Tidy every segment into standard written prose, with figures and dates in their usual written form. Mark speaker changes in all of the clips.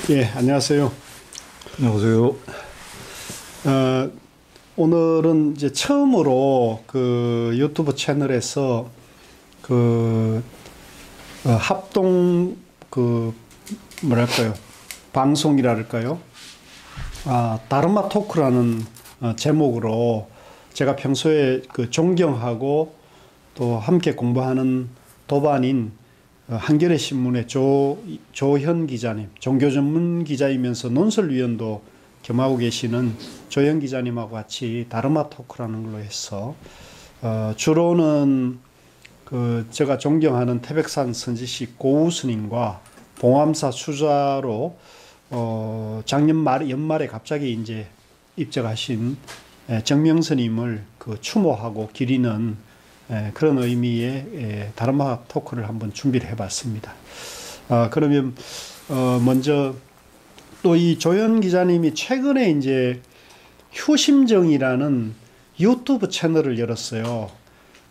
Speaker 1: 예, 안녕하세요.
Speaker 2: 안녕하세요.
Speaker 1: 어, 오늘은 이제 처음으로 그 유튜브 채널에서 그 합동 그 뭐랄까요? 방송이랄까요? 다르마 토크라는 제목으로 제가 평소에 그 존경하고 또 함께 공부하는 도반인 한겨레 신문의 조현 기자님, 종교 전문 기자이면서 논설위원도 겸하고 계시는 조현 기자님하고 같이 다르마 토크라는 걸로 해서 주로는 그 제가 존경하는 태백산 선지식 고우 스님과 봉암사 수자로 작년 말 연말에 갑자기 이제 입적하신 정명 스님을 그 추모하고 기리는 그런 의미의 다르마 토크를 한번 준비를 해봤습니다. 그러면 먼저 또 이 조현 기자님이 최근에 이제 휴심정이라는 유튜브 채널을 열었어요.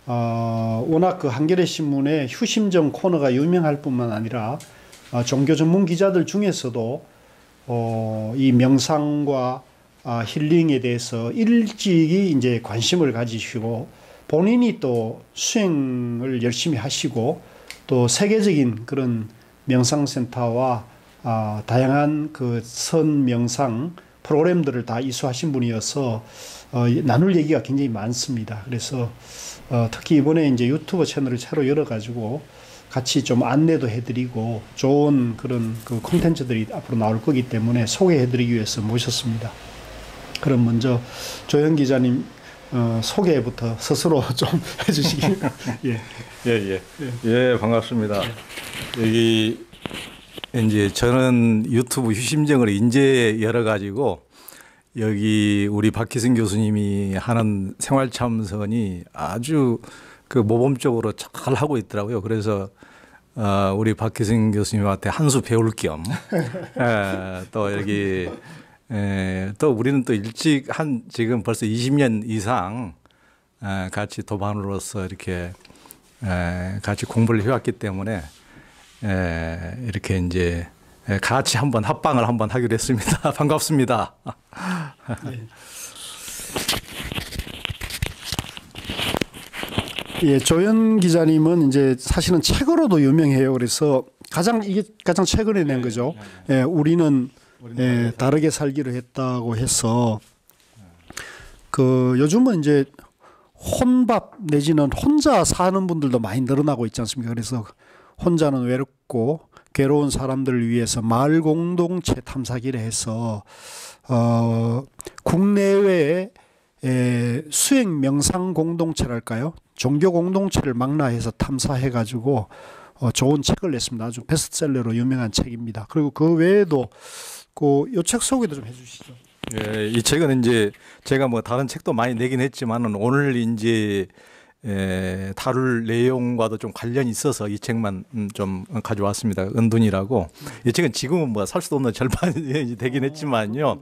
Speaker 1: 워낙 그 한겨레 신문에 휴심정 코너가 유명할 뿐만 아니라 종교 전문 기자들 중에서도 이 명상과 힐링에 대해서 일찍이 이제 관심을 가지시고 본인이 또 수행을 열심히 하시고 또 세계적인 그런 명상센터와 다양한 그 선 명상 프로그램들을 다 이수하신 분이어서 나눌 얘기가 굉장히 많습니다. 그래서 특히 이번에 이제 유튜브 채널을 새로 열어가지고 같이 좀 안내도 해드리고 좋은 그런 그 콘텐츠들이 앞으로 나올 거기 때문에 소개해드리기 위해서 모셨습니다. 그럼 먼저 조현 기자님 소개부터 스스로 좀 해주시기.
Speaker 2: 예, 반갑습니다. 여기 이제 저는 유튜브 휴심정을 이제 열어가지고 여기 우리 박희승 교수님이 하는 생활참선이 아주 그 모범적으로 잘 하고 있더라고요. 그래서 우리 박희승 교수님한테 한 수 배울 겸 또 여기 또 우리는 또 일찍 지금 벌써 20년 이상 같이 도반으로서 이렇게 같이 공부를 해왔기 때문에 이렇게 이제 같이 한번 합방을 한번 하기로 했습니다. 반갑습니다.
Speaker 1: 예, 조현 기자님은 이제 사실은 책으로도 유명해요. 그래서 이게 가장 최근에 낸 거죠. 예, 우리는 다르게 살기로 했다고 해서 그 요즘은 이제 혼밥 내지는 혼자 사는 분들도 많이 늘어나고 있지 않습니까? 그래서 혼자는 외롭고 괴로운 사람들을 위해서 마을 공동체 탐사기를 해서 국내외에 수행 명상 공동체랄까요? 종교 공동체를 망라해서 탐사해 가지고 좋은 책을 냈습니다. 아주 베스트셀러로 유명한 책입니다. 그리고 그 외에도 이 책 소개도 좀 해주시죠.
Speaker 2: 예, 이 책은 이제 제가 뭐 다른 책도 많이 내긴 했지만은 오늘 이제 다룰 내용과도 좀 관련이 있어서 이 책만 좀 가져왔습니다. 은둔이라고. 이 책은 지금은 뭐 살 수도 없는 절판이 되긴 했지만요.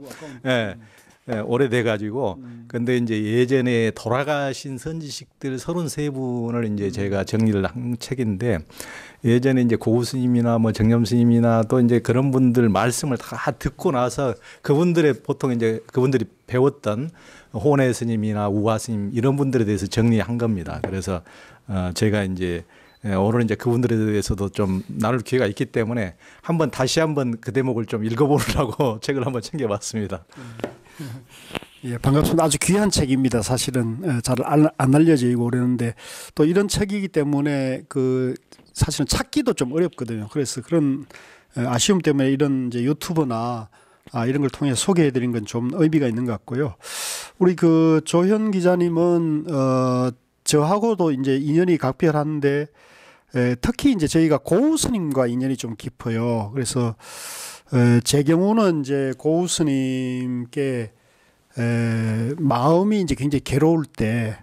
Speaker 2: 오래돼 가지고 근데 이제 예전에 돌아가신 선지식들 33분을 이제 제가 정리를 한 책인데 예전에 이제 고우 스님이나 뭐 정념 스님이나 또 이제 그런 분들 말씀을 다 듣고 나서 그분들의 보통 이제 그분들이 배웠던 호내 스님이나 우화 스님 이런 분들에 대해서 정리한 겁니다. 그래서 제가 이제 오늘 이제 그분들에 대해서도 좀 나눌 기회가 있기 때문에 다시 한번 그 대목을 좀 읽어보려고 책을 한번 챙겨봤습니다.
Speaker 1: 예, 반갑습니다. 아주 귀한 책입니다. 사실은 잘 안 알려져 있고 그러는데 또 이런 책이기 때문에 그 사실은 찾기도 좀 어렵거든요. 그래서 그런 아쉬움 때문에 이런 이제 유튜브나 이런 걸 통해 소개해드린 건 좀 의미가 있는 것 같고요. 우리 그 조현 기자님은 저하고도 이제 인연이 각별한데 특히 이제 저희가 고우 스님과 인연이 좀 깊어요. 그래서 제 경우는 이제 고우 스님께 마음이 이제 굉장히 괴로울 때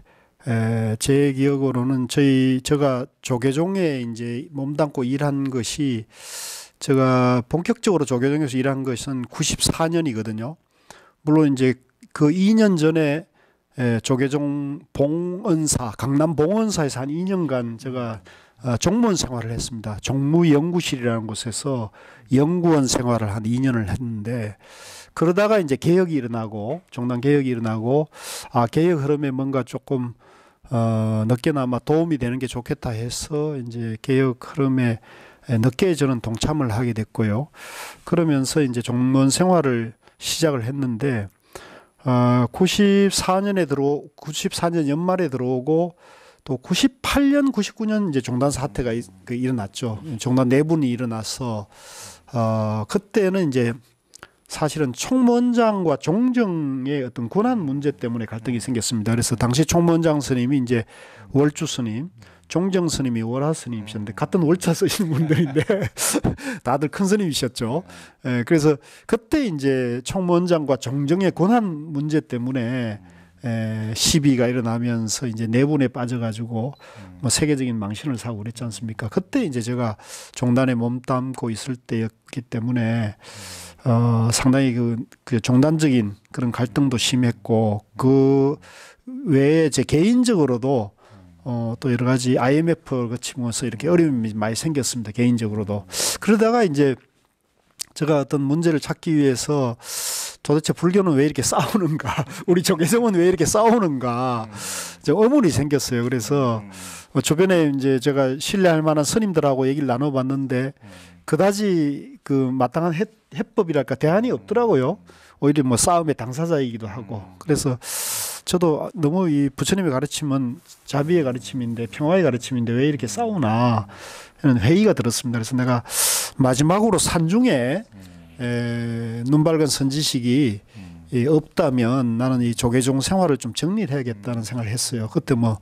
Speaker 1: 제 기억으로는 제가 조계종에 이제 몸담고 일한 것이 제가 본격적으로 조계종에서 일한 것은 94년이거든요. 물론 이제 그 2년 전에 조계종 봉은사, 강남 봉은사에서 한 2년간 제가 종무원 생활을 했습니다. 종무연구실이라는 곳에서 연구원 생활을 한 2년을 했는데, 그러다가 이제 개혁이 일어나고, 종단 개혁이 일어나고, 개혁 흐름에 뭔가 조금 늦게나마 도움이 되는 게 좋겠다 해서 이제 개혁 흐름에 늦게 저는 동참을 하게 됐고요. 그러면서 이제 종무원 생활을 시작을 했는데, 94년 연말에 들어오고, 또 98년, 99년 이제 종단 사태가 일어났죠. 종단 내분이 일어나서, 그때는 이제 사실은 총무원장과 종정의 어떤 권한 문제 때문에 갈등이 생겼습니다. 그래서 당시 총무원장 스님이 이제 월주 스님, 종정 스님이 월화 스님이셨는데, 같은 월자 쓰시는 분들인데 다들 큰 스님이셨죠. 그래서 그때 이제 총무원장과 종정의 권한 문제 때문에 시비가 일어나면서 이제 내분에 빠져가지고 뭐 세계적인 망신을 사고 그랬지 않습니까? 그때 이제 제가 종단에 몸담고 있을 때였기 때문에 상당히 그 종단적인 그런 갈등도 심했고, 그 외에 제 개인적으로도 또 여러 가지 IMF를 거치면서 이렇게 어려움이 많이 생겼습니다. 개인적으로도. 그러다가 이제 제가 어떤 문제를 찾기 위해서 도대체 불교는 왜 이렇게 싸우는가, 우리 조계종은 왜 이렇게 싸우는가, 의문이 생겼어요. 그래서 주변에 이제 제가 신뢰할 만한 스님들하고 얘기를 나눠봤는데, 그다지 그 마땅한 해법이랄까 대안이 없더라고요. 오히려 뭐 싸움의 당사자이기도 하고. 그래서 저도 너무 이 부처님의 가르침은 자비의 가르침인데, 평화의 가르침인데 왜 이렇게 싸우나 하는 회의가 들었습니다. 그래서 내가 마지막으로 산중에 눈 밝은 선지식이 없다면 나는 이 조계종 생활을 좀 정리를 해야겠다는 생각을 했어요. 그때 뭐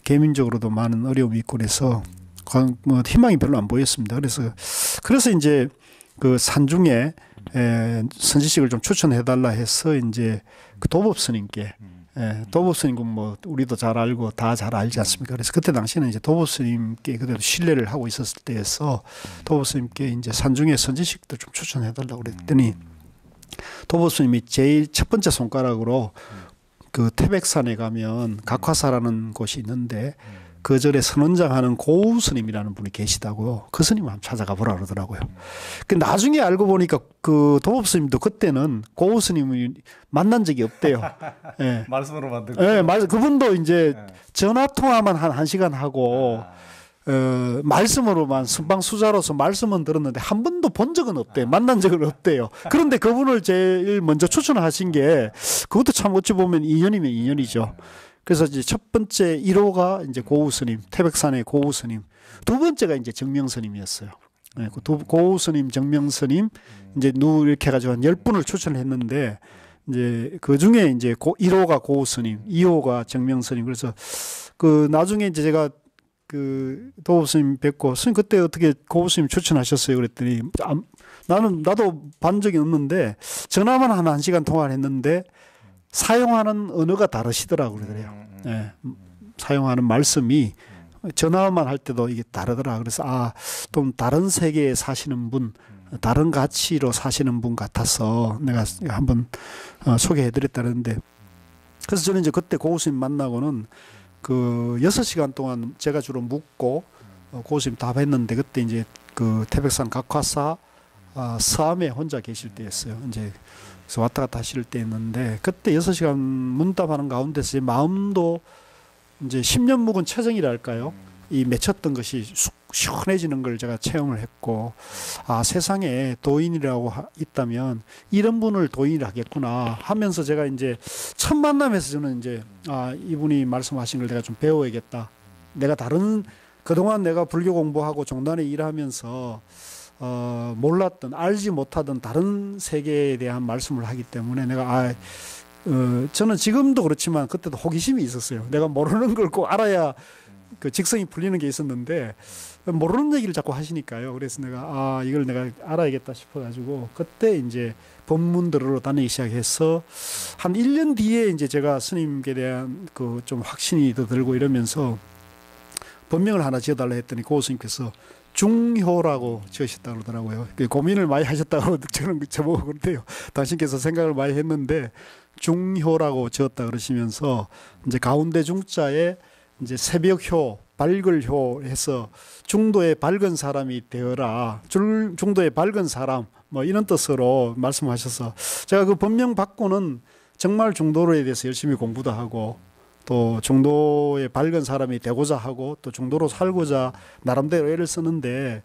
Speaker 1: 개민적으로도 많은 어려움이 있고 그래서 뭐 희망이 별로 안 보였습니다. 그래서 이제 그 산중에 선지식을 좀 추천해달라 해서 이제 그 도법 스님께, 도법 스님은 뭐 우리도 잘 알고 다 잘 알지 않습니까? 그래서 그때 당시에는 이제 도법 스님께 그대로 신뢰를 하고 있었을 때에서 도법 스님께 이제 산중에 선지식도 좀 추천해달라고 그랬더니, 도법 스님이 제일 첫 번째 손가락으로 그 태백산에 가면 각화사라는 곳이 있는데, 그 절에 선원장하는 고우 스님이라는 분이 계시다고요. 그 스님 한번 찾아가 보라 그러더라고요. 그 나중에 알고 보니까 그 도법 스님도 그때는 고우 스님을 만난 적이 없대요. 예.
Speaker 2: 말씀으로 만들고.
Speaker 1: 예, 그분도 이제 전화 통화만 한 1시간 하고 말씀으로만 선방수자로서 말씀은 들었는데 한 번도 본 적은 없대요. 만난 적은 없대요. 그런데 그분을 제일 먼저 추천하신 게, 그것도 참 어찌 보면 인연이면 인연이죠. 그래서 이제 첫 번째 1호가 이제 고우 스님, 태백산의 고우 스님. 두 번째가 이제 정명 스님이었어요. 고우 스님, 정명 스님, 이제 이렇게 해가지고 한 10분을 추천했는데, 이제 그 중에 이제 1호가 고우 스님, 2호가 정명 스님. 그래서 그 나중에 이제 제가 그 도우 스님 뵙고, 스님 그때 어떻게 고우 스님 추천하셨어요? 그랬더니 나도 반 적이 없는데 전화만 한 1시간 통화를 했는데 사용하는 언어가 다르시더라고요. 그래요. 예, 사용하는 말씀이 전화만 할 때도 이게 다르더라. 그래서 좀 다른 세계에 사시는 분, 다른 가치로 사시는 분 같아서 내가 한번 소개해드렸다는데, 그래서 저는 이제 그때 고우 스님 만나고는 그 6시간 동안 제가 주로 묵고 고우 스님 답했는데, 그때 이제 그 태백산 각화사 서암에 혼자 계실 때였어요. 이제 그래서 왔다 갔다 하실 때였는데, 그때 6시간 문답하는 가운데서 제 마음도 이제 10년 묵은 체정이랄까요? 이 맺혔던 것이 시원해지는 걸 제가 체험을 했고, 세상에 도인이라고 있다면 이런 분을 도인이라 하겠구나 하면서, 제가 이제 첫 만남에서 저는 이제 이분이 말씀하신 걸 내가 좀 배워야겠다. 내가 그동안 내가 불교 공부하고 종단에 일하면서 몰랐던, 알지 못하던 다른 세계에 대한 말씀을 하기 때문에 내가 저는 지금도 그렇지만 그때도 호기심이 있었어요. 내가 모르는 걸 꼭 알아야 그 직성이 풀리는 게 있었는데, 모르는 얘기를 자꾸 하시니까요. 그래서 내가 이걸 내가 알아야겠다 싶어가지고 그때 이제 법문 들으러 다니기 시작해서 한 1년 뒤에 이제 제가 스님께 대한 그 좀 확신이 더 들고 이러면서 법명을 하나 지어달라 했더니 고우 스님께서 중효라고 지으셨다고 그러더라고요. 고민을 많이 하셨다고 저는 저보고 그런데요. 당신께서 생각을 많이 했는데 중효라고 지었다 그러시면서, 이제 가운데 중자에 이제 새벽효, 발걸효 해서 중도에 밝은 사람이 되어라. 중도에 밝은 사람 뭐 이런 뜻으로 말씀하셔서 제가 그 법명 받고는 정말 중도로에 대해서 열심히 공부도 하고 또 중도에 밝은 사람이 되고자 하고 또 중도로 살고자 나름대로 애를 쓰는데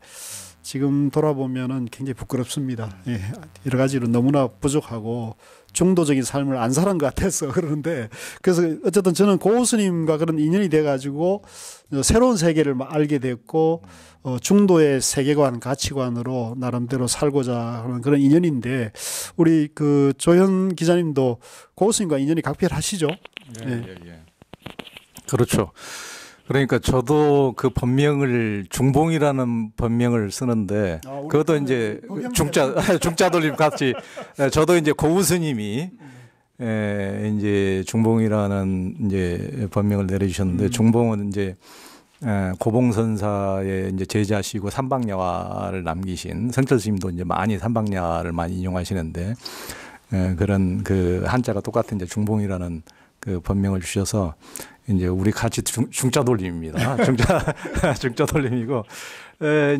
Speaker 1: 지금 돌아보면은 굉장히 부끄럽습니다. 예, 여러 가지로 너무나 부족하고 중도적인 삶을 안 사는 것 같아서 그러는데 그래서 어쨌든 저는 고 스님과 그런 인연이 돼가지고 새로운 세계를 알게 됐고 중도의 세계관 가치관으로 나름대로 살고자 하는 그런 인연인데 우리 그 조현 기자님도 고 스님과 인연이 각별하시죠?
Speaker 2: 예. 그렇죠. 그러니까 저도 그 본명을 중봉이라는 본명을 쓰는데 그것도 이제 중자 돌림 같이 저도 이제 고우 스님이 이제 중봉이라는 이제 본명을 내려주셨는데 중봉은 이제 고봉선사의 이제 제자시고 삼박야화를 남기신 성철 스님도 이제 많이 삼박야를 많이 인용하시는데 그런 그 한자가 똑같은 이제 중봉이라는 그 본명을 주셔서 이제 우리 같이 중자 돌림입니다. 중자 돌림이고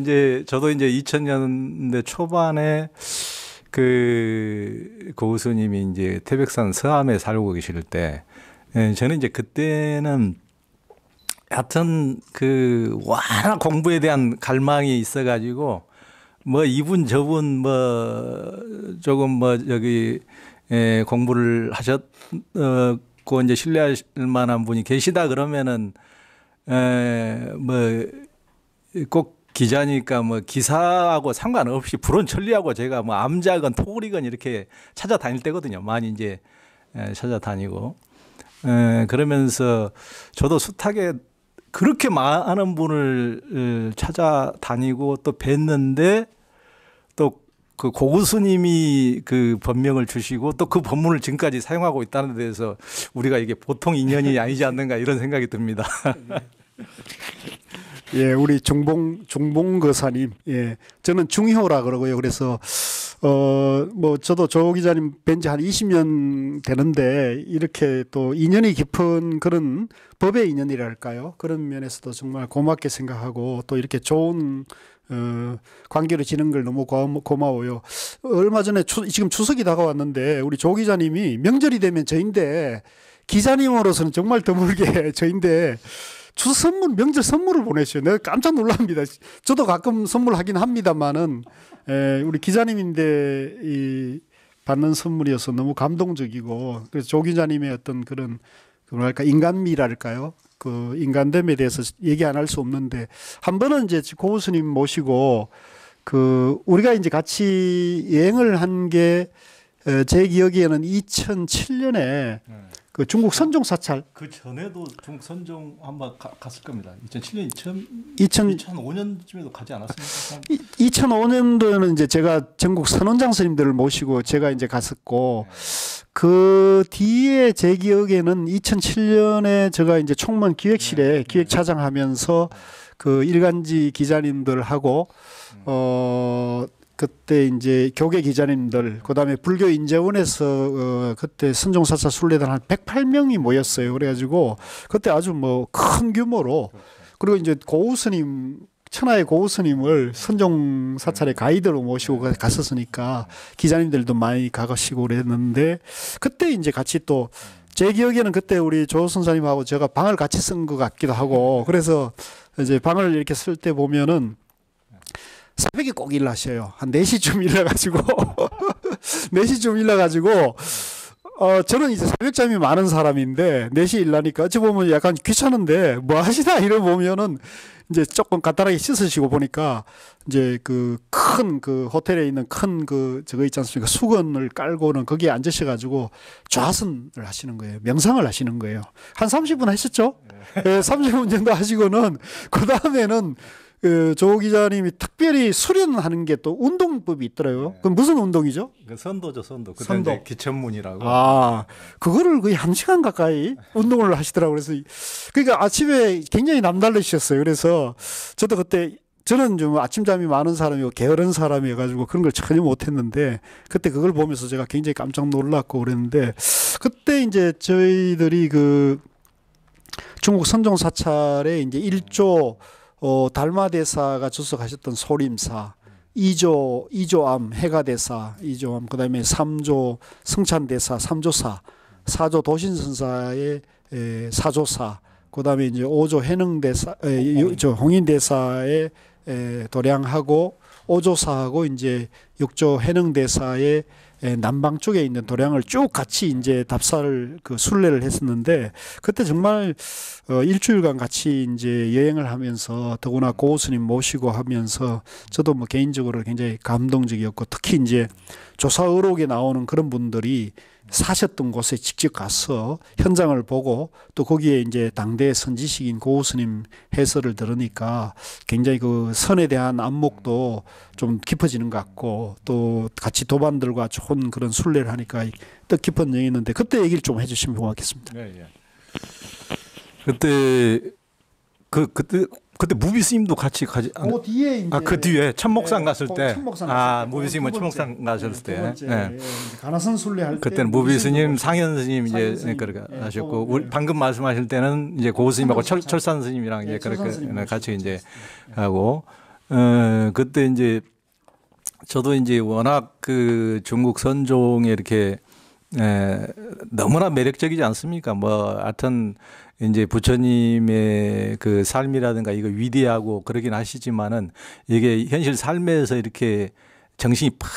Speaker 2: 이제 저도 이제 2000년대 초반에 그 고우 스님이 이제 태백산 서암에 살고 계실 때 저는 이제 그때는 하여튼 그 워낙 공부에 대한 갈망이 있어가지고 뭐 이분 저분 뭐 조금 뭐 저기 공부를 하셨고 이제 신뢰할 만한 분이 계시다 그러면은 뭐 꼭 기자니까 뭐 기사하고 상관없이 불원천리하고 제가 뭐 암작은 토굴이건 이렇게 찾아다닐 때거든요. 많이 이제 찾아다니고 그러면서 저도 숱하게 그렇게 많은 분을 찾아다니고 또 뵀는데 또 그 고구 스님이 그 법명을 주시고 또 그 법문을 지금까지 사용하고 있다는 데 대해서 우리가 이게 보통 인연이 아니지 않는가 이런 생각이 듭니다.
Speaker 1: 예, 우리 중봉 거사님, 예, 저는 중효라 그러고요. 그래서 뭐 저도 조 기자님 뵌지 한 20년 되는데 이렇게 또 인연이 깊은 그런 법의 인연이랄까요? 그런 면에서도 정말 고맙게 생각하고 또 이렇게 좋은 관계를 지는 걸 너무 고마워요. 얼마 전에 지금 추석이 다가왔는데 우리 조 기자님이 명절이 되면 저인데 기자님으로서는 정말 드물게 저인데 추석 선물, 명절 선물을 보내셔요. 내가 깜짝 놀랍니다. 저도 가끔 선물하긴 합니다만은 우리 기자님인데 이 받는 선물이어서 너무 감동적이고 그래서 조 기자님의 어떤 그런 뭐랄까 인간미랄까요? 그 인간됨에 대해서 얘기 안 할 수 없는데 한 번은 이제 고우 스님 모시고 그 우리가 이제 같이 여행을 한 게 제 기억에는 2007년에 그 중국 선종 사찰.
Speaker 2: 그 전에도 중국 선종 한번 갔을 겁니다. 2007년 2005년쯤에도 가지 않았습니까?
Speaker 1: 2005년도에는 이제 제가 전국 선원장 스님들을 모시고 제가 이제 갔었고 그 뒤에 제 기억에는 2007년에 제가 이제 총무원 기획실에 기획차장하면서 그 일간지 기자님들하고 그때 이제 교계 기자님들 그다음에 불교 인재원에서 그때 선종사찰 순례단 한 108명이 모였어요. 그래가지고 그때 아주 뭐 큰 규모로 그리고 이제 고우 스님 천하의 고우 스님을 선종사찰의 가이드로 모시고 갔었으니까 기자님들도 많이 가시고 그랬는데 그때 이제 같이 또 제 기억에는 그때 우리 조 선사님하고 제가 방을 같이 쓴 것 같기도 하고 그래서 이제 방을 이렇게 쓸 때 보면은 새벽에 꼭 일하셔요. 한 4시쯤 일어가지고 4시쯤 일어가지고 저는 이제 새벽잠이 많은 사람인데 4시 일하니까 어찌 보면 약간 귀찮은데 뭐 하시나 이러 보면은 이제 조금 간단하게 씻으시고 보니까 이제 그 큰 그 호텔에 있는 큰 그 저거 있지 않습니까? 수건을 깔고는 거기에 앉으셔가지고 좌선을 하시는 거예요. 명상을 하시는 거예요. 한 30분 하셨죠? 네, 30분 정도 하시고는 그 다음에는 조 기자님이 특별히 수련하는 게 또 운동법이 있더라고요. 그건 무슨 운동이죠?
Speaker 2: 선도죠, 선도.
Speaker 1: 선도.
Speaker 2: 기천문이라고.
Speaker 1: 그거를 거의 1시간 가까이 운동을 하시더라고요. 그래서 그러니까 아침에 굉장히 남다르셨어요. 그래서 저도 그때 저는 좀 아침잠이 많은 사람이고 게으른 사람이어가지고 그런 걸 전혀 못했는데 그때 그걸 보면서 제가 굉장히 깜짝 놀랐고 그랬는데 그때 이제 저희들이 그 중국 선종 사찰에 이제 1조 달마대사가 주석하셨던 소림사, 2조암 해가대사, 2조암 그다음에 3조 성찬대사, 3조사, 4조 도신선사의 사조사, 그다음에 이제 5조 해능대사, 홍인대사의 도량하고 5조사하고 이제 6조 해능대사의 남방 쪽에 있는 도량을 쭉 같이 이제 답사를 그 순례를 했었는데 그때 정말 일주일간 같이 이제 여행을 하면서 더구나 고 스님 모시고 하면서 저도 뭐 개인적으로 굉장히 감동적이었고 특히 이제 조사의록에 나오는 그런 분들이 사셨던 곳에 직접 가서 현장을 보고 또 거기에 이제 당대 선지식인 고우 스님 해설을 들으니까 굉장히 그 선에 대한 안목도 좀 깊어지는 것 같고 또 같이 도반들과 좋은 그런 순례를 하니까 뜻깊은 여행이 있는데 그때 얘기를 좀 해주시면 고맙겠습니다.
Speaker 2: 네, 예. 그때 무비 스님도 같이 가지.
Speaker 1: 그 뒤에 이제
Speaker 2: 그 뒤에 천목산 갔을 때.
Speaker 1: 천목산
Speaker 2: 무비 스님은 천목산 갔을 때.
Speaker 1: 예. 가나선 순례 할 때.
Speaker 2: 그때는 무비 스님, 상현 스님 이제 그렇게 하셨고 우리 방금 말씀하실 때는 이제 고우 스님하고 철산 스님이랑 이제 그렇게 같이 이제 하고 그때 이제 저도 이제 워낙 그 중국 선종에 이렇게 너무나 매력적이지 않습니까? 뭐 하여튼 이제 부처님의 그 삶이라든가 이거 위대하고 그러긴 하시지만은 이게 현실 삶에서 이렇게 정신이 팍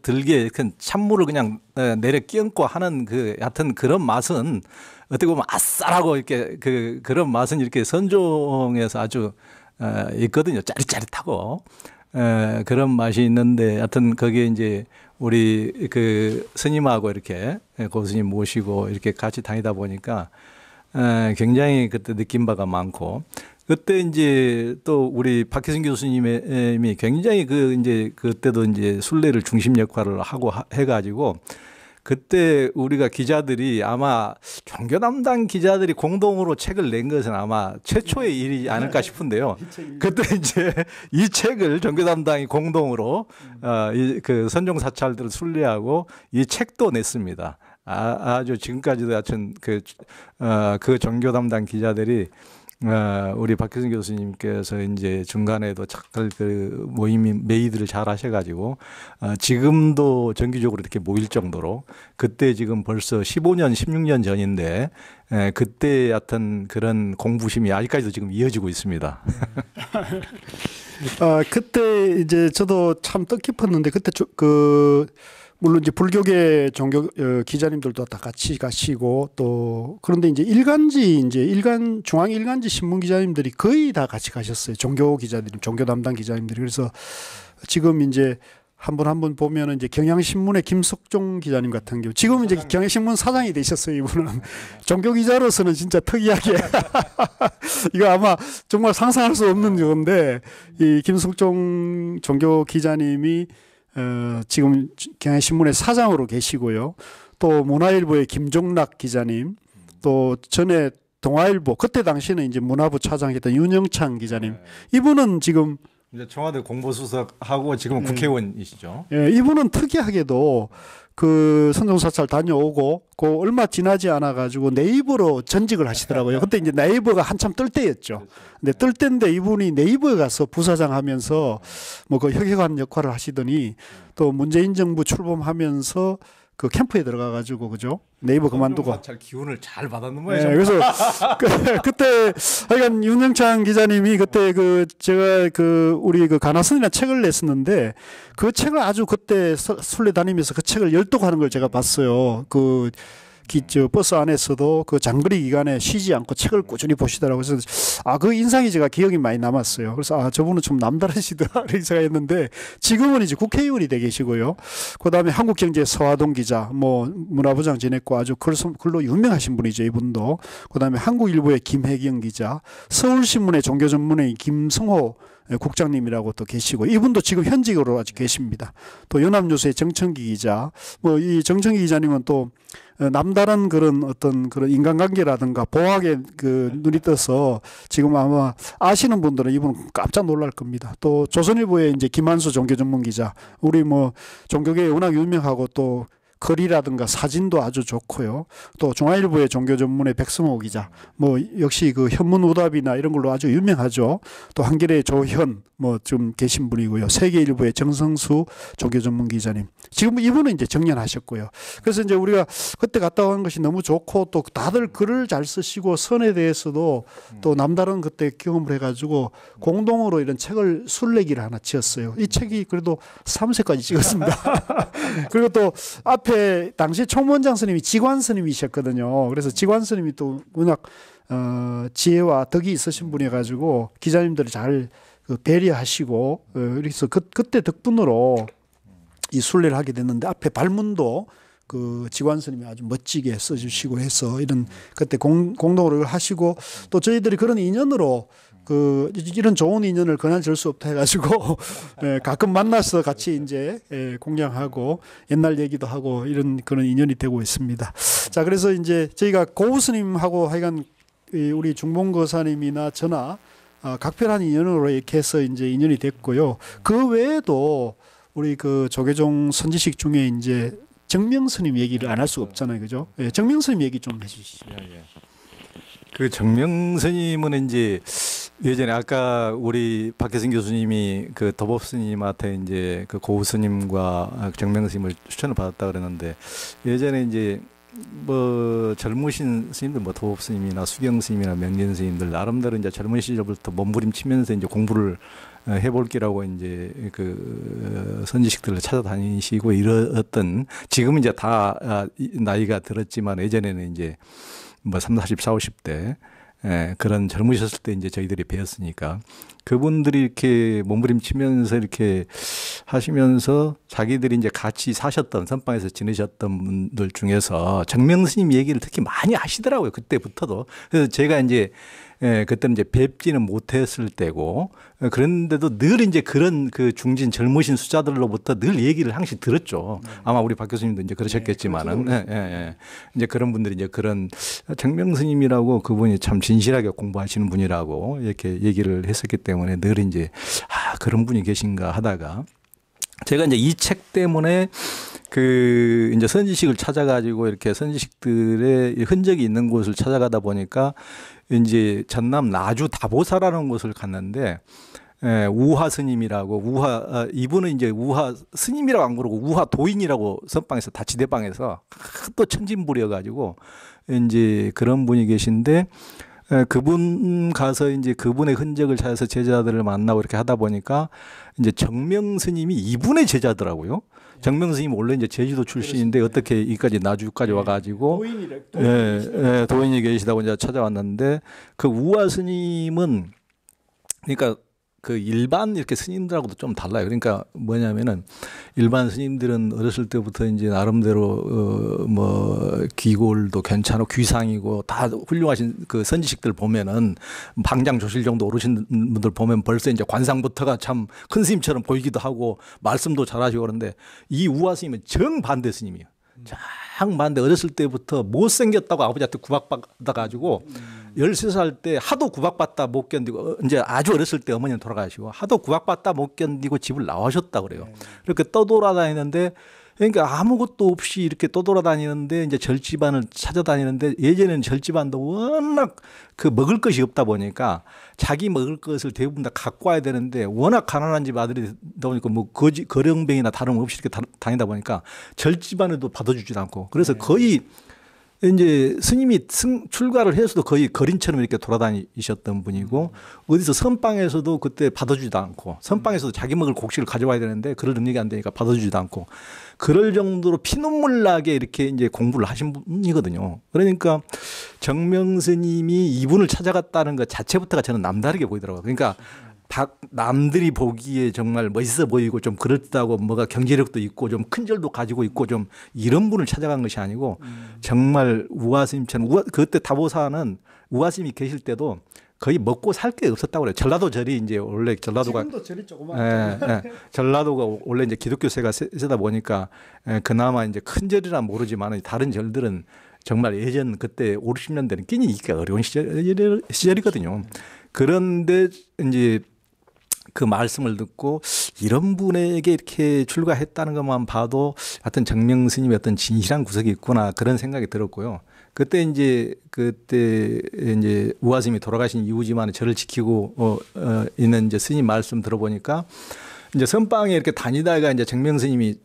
Speaker 2: 들게 찬물을 그냥 내려 끼얹고 하는 그 하여튼 그런 맛은 어떻게 보면 아싸라고 이렇게 그런 맛은 이렇게 선종에서 아주 있거든요. 짜릿짜릿하고 그런 맛이 있는데 하여튼 거기에 이제 우리 그 스님하고 이렇게 고스님 모시고 이렇게 같이 다니다 보니까 굉장히 그때 느낀 바가 많고 그때 이제 또 우리 박혜승 교수님이 굉장히 이제 그때도 이제 순례를 중심 역할을 하고 해가지고 그때 우리가 기자들이 아마 종교 담당 기자들이 공동으로 책을 낸 것은 아마 최초의 일이지 않을까 싶은데요. 그때 이제 이 책을 종교 담당이 공동으로 그 선종 사찰들을 순례하고 이 책도 냈습니다. 아주 지금까지도 하여튼 그 종교 담당 기자들이 우리 박혜승 교수님께서 이제 중간에도 착들 그 모임이 메이드를 잘 하셔가지고 지금도 정기적으로 이렇게 모일 정도로 그때 지금 벌써 15년, 16년 전인데 그때 하여튼 그런 공부심이 아직까지도 지금 이어지고 있습니다.
Speaker 1: 그때 이제 저도 참 뜻깊었는데 그때 물론 이제 불교계 종교 기자님들도 다 같이 가시고 또 그런데 이제 중앙 일간지 신문 기자님들이 거의 다 같이 가셨어요. 종교 기자들, 종교 담당 기자님들이. 그래서 지금 이제 한 분 보면은 이제 경향신문의 김석종 기자님 같은 경우 지금은 이제 경향신문 사장이 되셨어요. 이분은 종교 기자로서는 진짜 특이하게 이거 아마 정말 상상할 수 없는 건데 이 김석종 종교 기자님이 지금 경향신문의 사장으로 계시고요. 또 문화일보의 김종락 기자님, 또 전에 동아일보 그때 당시에는 이제 문화부 차장이었던 윤영창 기자님. 이분은 지금
Speaker 2: 이제 청와대 공보수석하고 지금은 국회의원이시죠.
Speaker 1: 예, 이분은 특이하게도 그 선종사찰 다녀오고 그 얼마 지나지 않아 가지고 네이버로 전직을 하시더라고요. 그때 이제 네이버가 한참 뜰 때였죠. 근데 뜰 때인데 이분이 네이버에 가서 부사장 하면서 뭐 그 혁혁한 역할을 하시더니 또 문재인 정부 출범하면서 그 캠프에 들어가 가지고 그죠? 네이버 그만두고
Speaker 2: 사찰 기운을 잘 받았는 모양이죠.
Speaker 1: 네, 그래서 그때 하여간 윤영창 기자님이 그때 제가 우리 가나선이라는 책을 냈었는데 그 책을 아주 그때 순례 다니면서 그 책을 열독하는 걸 제가 봤어요. 버스 안에서도 그 장거리 기간에 쉬지 않고 책을 꾸준히 보시더라고요. 그래서 그 인상이 제가 기억이 많이 남았어요. 그래서 저분은 좀 남다르시더라 이렇게 생각했는데 지금은 이제 국회의원이 돼 계시고요. 그다음에 한국경제 서화동 기자, 뭐 문화부장 지냈고 아주 글로 유명하신 분이죠, 이분도. 그다음에 한국일보의 김혜경 기자, 서울신문의 종교전문의 김성호 국장님이라고 또 계시고 이분도 지금 현직으로 아직 계십니다. 또 연합뉴스의 정청기 기자, 뭐 이 정청기 기자님은 또 남다른 그런 어떤 그런 인간관계라든가 보학에 눈이 떠서 지금 아마 아시는 분들은 이분 깜짝 놀랄 겁니다. 또 조선일보의 이제 김한수 종교전문 기자, 우리 뭐 종교계에 워낙 유명하고 또 글이라든가 사진도 아주 좋고요. 또 중앙일보의 종교 전문의 백승호 기자, 뭐 역시 그 현문오답이나 이런 걸로 아주 유명하죠. 또 한겨레의 조현 뭐 좀 계신 분이고요. 세계일보의 정성수 종교 전문 기자님. 지금 이분은 이제 정년하셨고요. 그래서 이제 우리가 그때 갔다 온 것이 너무 좋고 또 다들 글을 잘 쓰시고 선에 대해서도 또 남다른 그때 경험을 해가지고 공동으로 이런 책을 술래기를 하나 지었어요. 이 책이 그래도 3세까지 찍었습니다. 그리고 또 앞에 당시 총무원장 스님이 지관 스님이셨거든요. 그래서 지관 스님이 또 워낙 지혜와 덕이 있으신 분이어가지고 기자님들을 잘 배려하시고 그래서 그때 덕분으로 이 순례를 하게 됐는데 앞에 발문도 그 지관 스님이 아주 멋지게 써주시고 해서 이런 그때 공동으로 하시고 또 저희들이 그런 인연으로 그 이런 좋은 인연을 그날 줄 수 없다 해가지고 가끔 만나서 같이 이제 공양하고 옛날 얘기도 하고 이런 그런 인연이 되고 있습니다. 자, 그래서 이제 저희가 고우 스님하고 하여간 우리 중봉거사님이나 저나 각별한 인연으로 이렇게 해서 이제 인연이 됐고요. 그 외에도 우리 그 조계종 선지식 중에 이제 정명 스님 얘기를 안 할 수가 없잖아요, 그죠? 예, 정명 스님 얘기 좀 해주시죠.
Speaker 2: 그 정명 스님은 이제 예전에 아까 우리 박혜승 교수님이 그 도법 스님한테 이제 그 고우 스님과 정명 스님을 추천을 받았다 그랬는데 예전에 이제 뭐 젊으신 스님들 뭐 도법 스님이나 수경 스님이나 명진 스님들 나름대로 이제 젊은 시절부터 몸부림치면서 이제 공부를 해볼 기라고 이제 그 선지식들을 찾아다니시고 이랬던 지금은 이제 다 나이가 들었지만 예전에는 이제 뭐 30, 40, 50대 그런 젊으셨을 때 이제 저희들이 배웠으니까 그분들이 이렇게 몸부림치면서 이렇게 하시면서 자기들이 이제 같이 사셨던 선방에서 지내셨던 분들 중에서 정명 스님 얘기를 특히 많이 하시더라고요. 그때부터도. 그래서 제가 이제 그때는 이제 뵙지는 못했을 때고 그랬는데도 늘 이제 그런 그 중진 젊으신 수자들로부터 늘 얘기를 항상 들었죠. 아마 우리 박 교수님도 이제 그러셨겠지만은 이제 그런 분들이 이제 그런 정명 스님이라고 그분이 참 진실하게 공부하시는 분이라고 이렇게 얘기를 했었기 때문에 늘 이제 그런 분이 계신가 하다가 제가 이제 이 책 때문에 그 이제 선지식을 찾아가지고 이렇게 선지식들의 흔적이 있는 곳을 찾아가다 보니까 이제 전남 나주 다보사라는 곳을 갔는데 우화 스님이라고 이분은 이제 우화 스님이라고 안 그러고 우화 도인이라고 선방에서 다치대방에서 또 천진불이어가지고 이제 그런 분이 계신데 그분 가서 이제 그분의 흔적을 찾아서 제자들을 만나고 이렇게 하다 보니까 이제 정명 스님이 이분의 제자더라고요. 정명 스님 원래 이제 제주도 출신인데 어떻게 여기까지 나주까지 와가지고 도인이 계시다고 이제 찾아왔는데 그 우화 스님은 그러니까 그 일반 이렇게 스님들하고도 좀 달라요. 그러니까 뭐냐면은 일반 스님들은 어렸을 때부터 이제 나름대로 뭐 귀골도 괜찮고 귀상이고 다 훌륭하신 그 선지식들 보면은 방장 조실 정도 오르신 분들 보면 벌써 이제 관상부터가 참 큰 스님처럼 보이기도 하고 말씀도 잘하시고 그런데 이 우화 스님은 정반대 스님이에요. 정반대. 어렸을 때부터 못생겼다고 아버지한테 구박받아가지고 13살 때 하도 구박받다 못 견디고 이제 아주 어렸을 때 어머니는 돌아가시고 하도 구박받다 못 견디고 집을 나오셨다 그래요. 이렇게 떠돌아다니는데 그러니까 아무것도 없이 이렇게 떠돌아다니는데 이제 절집안을 찾아다니는데 예전에는 절집안도 워낙 그 먹을 것이 없다 보니까 자기 먹을 것을 대부분 다 갖고 와야 되는데 워낙 가난한 집 아들이다 보니까 뭐 거령병이나 다름없이 이렇게 다니다 보니까 절집안에도 받아주지도 않고 그래서 거의 이제 스님이 출가를 해서도 거의 거린처럼 이렇게 돌아다니셨던 분이고 어디서 선방에서도 그때 받아주지도 않고 선방에서도 자기 먹을 곡식을 가져와야 되는데 그럴 능력이 안 되니까 받아주지도 않고 그럴 정도로 피눈물 나게 이렇게 이제 공부를 하신 분이거든요. 그러니까 정명 스님이 이분을 찾아갔다는 것 자체부터가 저는 남다르게 보이더라고요. 그러니까 남들이 보기에 정말 멋있어 보이고 좀 그렇다고 뭐가 경제력도 있고 좀 큰절도 가지고 있고 좀 이런 분을 찾아간 것이 아니고 정말 우화스님처럼 그때 다보사는 우화스님이 계실 때도 거의 먹고 살 게 없었다고 그래요. 전라도 절이 이제 원래 전라도가
Speaker 1: 지금도 절이 조그맣죠.
Speaker 2: 전라도가 원래 이제 기독교세가 세다 보니까 그나마 이제 큰 절이란 모르지만 다른 절들은 정말 예전 그때 5, 60년대는 끼니 있기가 어려운 시절이거든요. 그런데 이제 그 말씀을 듣고 이런 분에게 이렇게 출가했다는 것만 봐도 하여튼 정명 스님의 어떤 진실한 구석이 있구나 그런 생각이 들었고요. 그때 이제 우화 스님이 돌아가신 이후지만 저를 지키고 있는 이제 스님 말씀 들어보니까 이제 선방에 이렇게 다니다가 이제 정명 스님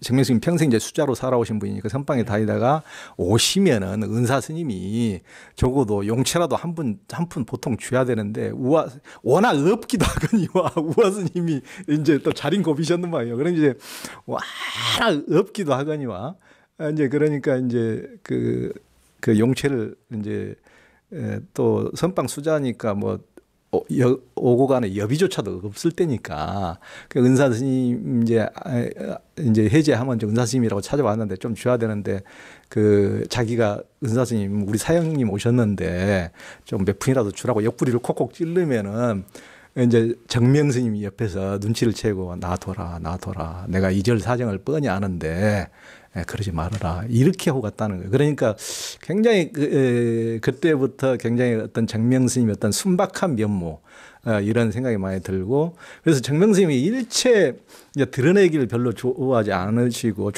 Speaker 2: 평생 이제 수자로 살아오신 분이니까 선방에 다니다가 오시면은 은사 스님이 적어도 용채라도 한 푼 보통 줘야 되는데 워낙 없기도 하거니와 우화 스님이 이제 또 자린 고비셨는 말이에요. 그런 이제 워낙 없기도 하거니와 이제 그러니까 이제 그 용채를 이제 또 선방 수자니까 뭐 오고 가는 여비조차도 없을 때니까 그 은사 스님 이제 해제하면 이제 은사 스님이라고 찾아왔는데 좀 줘야 되는데 그 자기가 은사 스님 우리 사형님 오셨는데 좀 몇 푼이라도 주라고 옆구리를 콕콕 찌르면은 이제 정명 스님이 옆에서 눈치를 채고 놔둬라 내가 이절 사정을 뻔히 아는데 그러지 말아라 이렇게 하고 갔다는 거예요. 그러니까 굉장히 그때부터 굉장히 어떤 정명 스님의 어떤 순박한 면모 이런 생각이 많이 들고 그래서 정명 스님이 일체 이제 드러내기를 별로 좋아하지 않으시고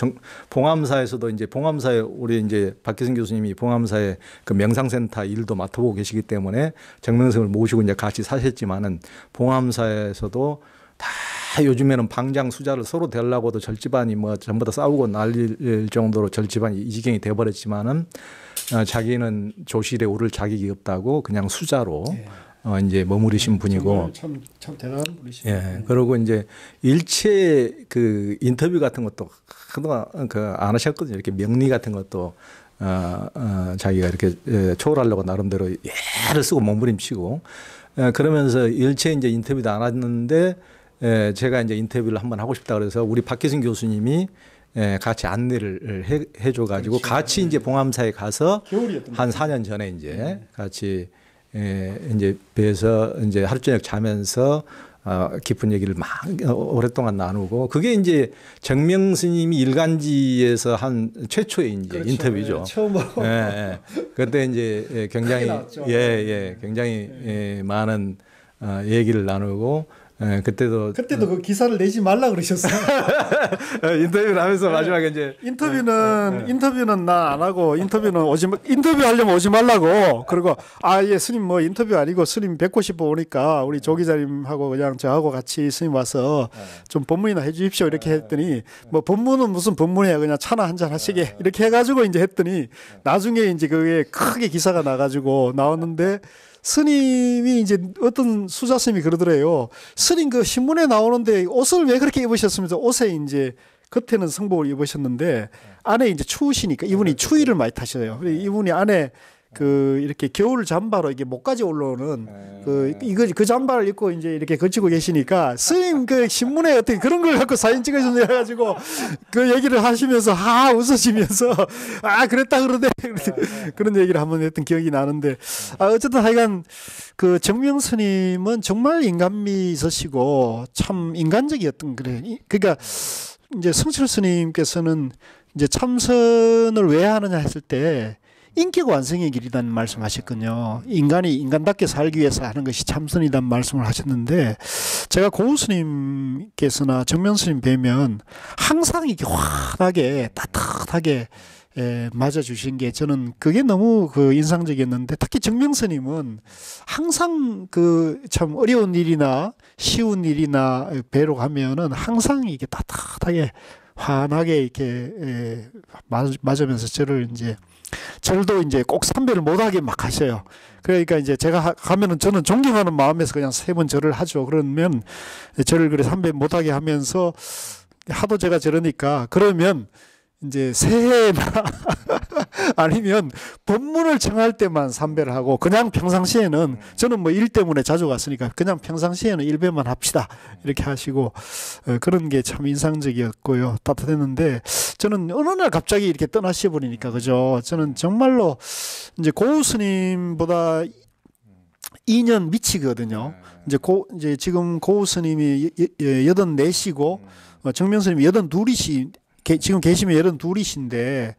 Speaker 2: 봉암사에서도 이제 봉암사에 우리 이제 박기승 교수님이 봉암사에 그 명상센터 일도 맡아보고 계시기 때문에 정명 스님을 모시고 이제 같이 사셨지만은 봉암사에서도 다 요즘에는 방장 수자를 서로 대려고도 절집안이 뭐 전부 다 싸우고 난릴 정도로 절집안이 이 지경이 돼버렸지만은 자기는 조실에 오를 자격이 없다고 그냥 수자로 이제 머무르신 분이고
Speaker 1: 참 대단한 분이시네요.
Speaker 2: 예. 그리고 이제 일체 그 인터뷰 같은 것도 그동안 안 하셨거든요. 이렇게 명리 같은 것도 자기가 이렇게 초월하려고 나름대로 애를 쓰고 몸부림치고 그러면서 일체 이제 인터뷰도 안 했는데 제가 이제 인터뷰를 한번 하고 싶다 그래서 우리 박기승 교수님이 같이 안내를 해줘가지고 같이 이제 봉암사에 가서 한 4년 전에 이제 같이 이제 뵈서 이제 하루 저녁 자면서 깊은 얘기를 막 오랫동안 나누고 그게 이제 정명 스님이 일간지에서 한 최초의 이제 그렇죠. 인터뷰죠.
Speaker 1: 네, 처음으로.
Speaker 2: 그때 이제 굉장히 굉장히 많은 얘기를 나누고 그때도
Speaker 1: 그 기사를 내지 말라 그러셨어요.
Speaker 2: 인터뷰를 하면서 마지막에 이제
Speaker 1: 인터뷰는 나 안 하고 인터뷰하려면 오지 말라고 그리고 예 스님 뭐 인터뷰 아니고 스님 뵙고 싶어 오니까 우리 조 기자님하고 그냥 저하고 같이 스님 와서 좀 법문이나 해주십시오 이렇게 했더니 뭐 법문은 무슨 법문이야 그냥 차나 한잔 하시게 이렇게 해가지고 이제 했더니 나중에 이제 그게 크게 기사가 나가지고 나왔는데. 스님이 이제 어떤 수자 스님이 그러더래요. 스님 그 신문에 나오는데 옷을 왜 그렇게 입으셨습니까? 옷에 이제 겉에는 성복을 입으셨는데 안에 이제 추우시니까 이분이 추위를 많이 타셔요. 이분이 안에 그 이렇게 겨울 잠바로 이게 목까지 올라오는 그 잠바를 입고 이제 이렇게 걸치고 계시니까 스님 그 신문에 어떻게 그런 걸 갖고 사진 찍으셨냐 해가지고 그 얘기를 하시면서 웃으시면서 그랬다 그러네 그런 얘기를 한번 했던 기억이 나는데 어쨌든 하여간 그 정명 스님은 정말 인간미 있으시고 참 인간적이었던 그래. 그러니까 이제 성철 스님께서는 이제 참선을 왜 하느냐 했을 때. 인격 완성의 길이라는 말씀하셨거든요. 인간이 인간답게 살기 위해서 하는 것이 참선이라는 말씀을 하셨는데 제가 고우 스님께서나 정명 스님 뵈면 항상 이렇게 환하게 따뜻하게 맞아주신 게 저는 그게 너무 그 인상적이었는데 특히 정명 스님은 항상 그 참 어려운 일이나 쉬운 일이나 뵈러 가면은 항상 이게 따뜻하게 환하게 이렇게 맞으면서 저도 이제 꼭 삼배를 못하게 막 하셔요. 그러니까 이제 제가 가면은 저는 존경하는 마음에서 그냥 3번 절을 하죠. 그러면 절을 그래 삼배 못하게 하면서 하도 제가 저러니까 그러면 이제 새해나 아니면 법문을 청할 때만 삼배를 하고 그냥 평상시에는 저는 뭐 일 때문에 자주 갔으니까 그냥 평상시에는 1배만 합시다 이렇게 하시고 그런 게 참 인상적이었고요. 따뜻했는데 저는 어느 날 갑자기 이렇게 떠나셔 버리니까 그죠. 저는 정말로 이제 고우 스님보다 2년 미치거든요. 이제 지금 고우 스님이 84시고 정명 스님이 82이시 지금 계시면 82이신데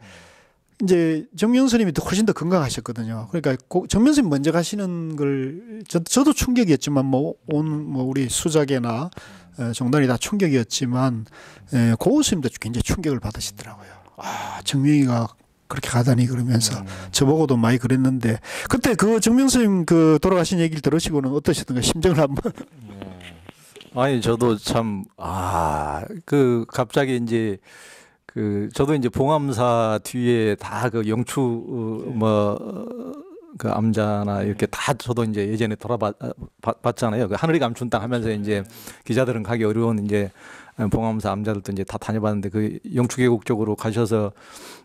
Speaker 1: 이제 정명 스님이 훨씬 더 건강하셨거든요. 그러니까 정명 스님 먼저 가시는 걸 저도 충격이었지만 우리 수작계나 종단이 다 충격이었지만 고우 스님도 굉장히 충격을 받으시더라고요. 아, 정명이가 그렇게 가다니 그러면서 저보고도 많이 그랬는데 그때 그 정명 스님 그 돌아가신 얘기를 들으시고는 어떠셨던가 심정을 한번.
Speaker 2: 아니 저도 참 그 갑자기 이제 그 저도 이제 봉암사 뒤에 다 그 영추 그 암자나 이렇게 다 저도 이제 예전에 돌아봤잖아요. 그 하늘이 감춘 땅 하면서 이제 기자들은 가기 어려운 이제 봉암사 암자들도 이제 다 다녀봤는데 그 영추 계곡 쪽으로 가셔서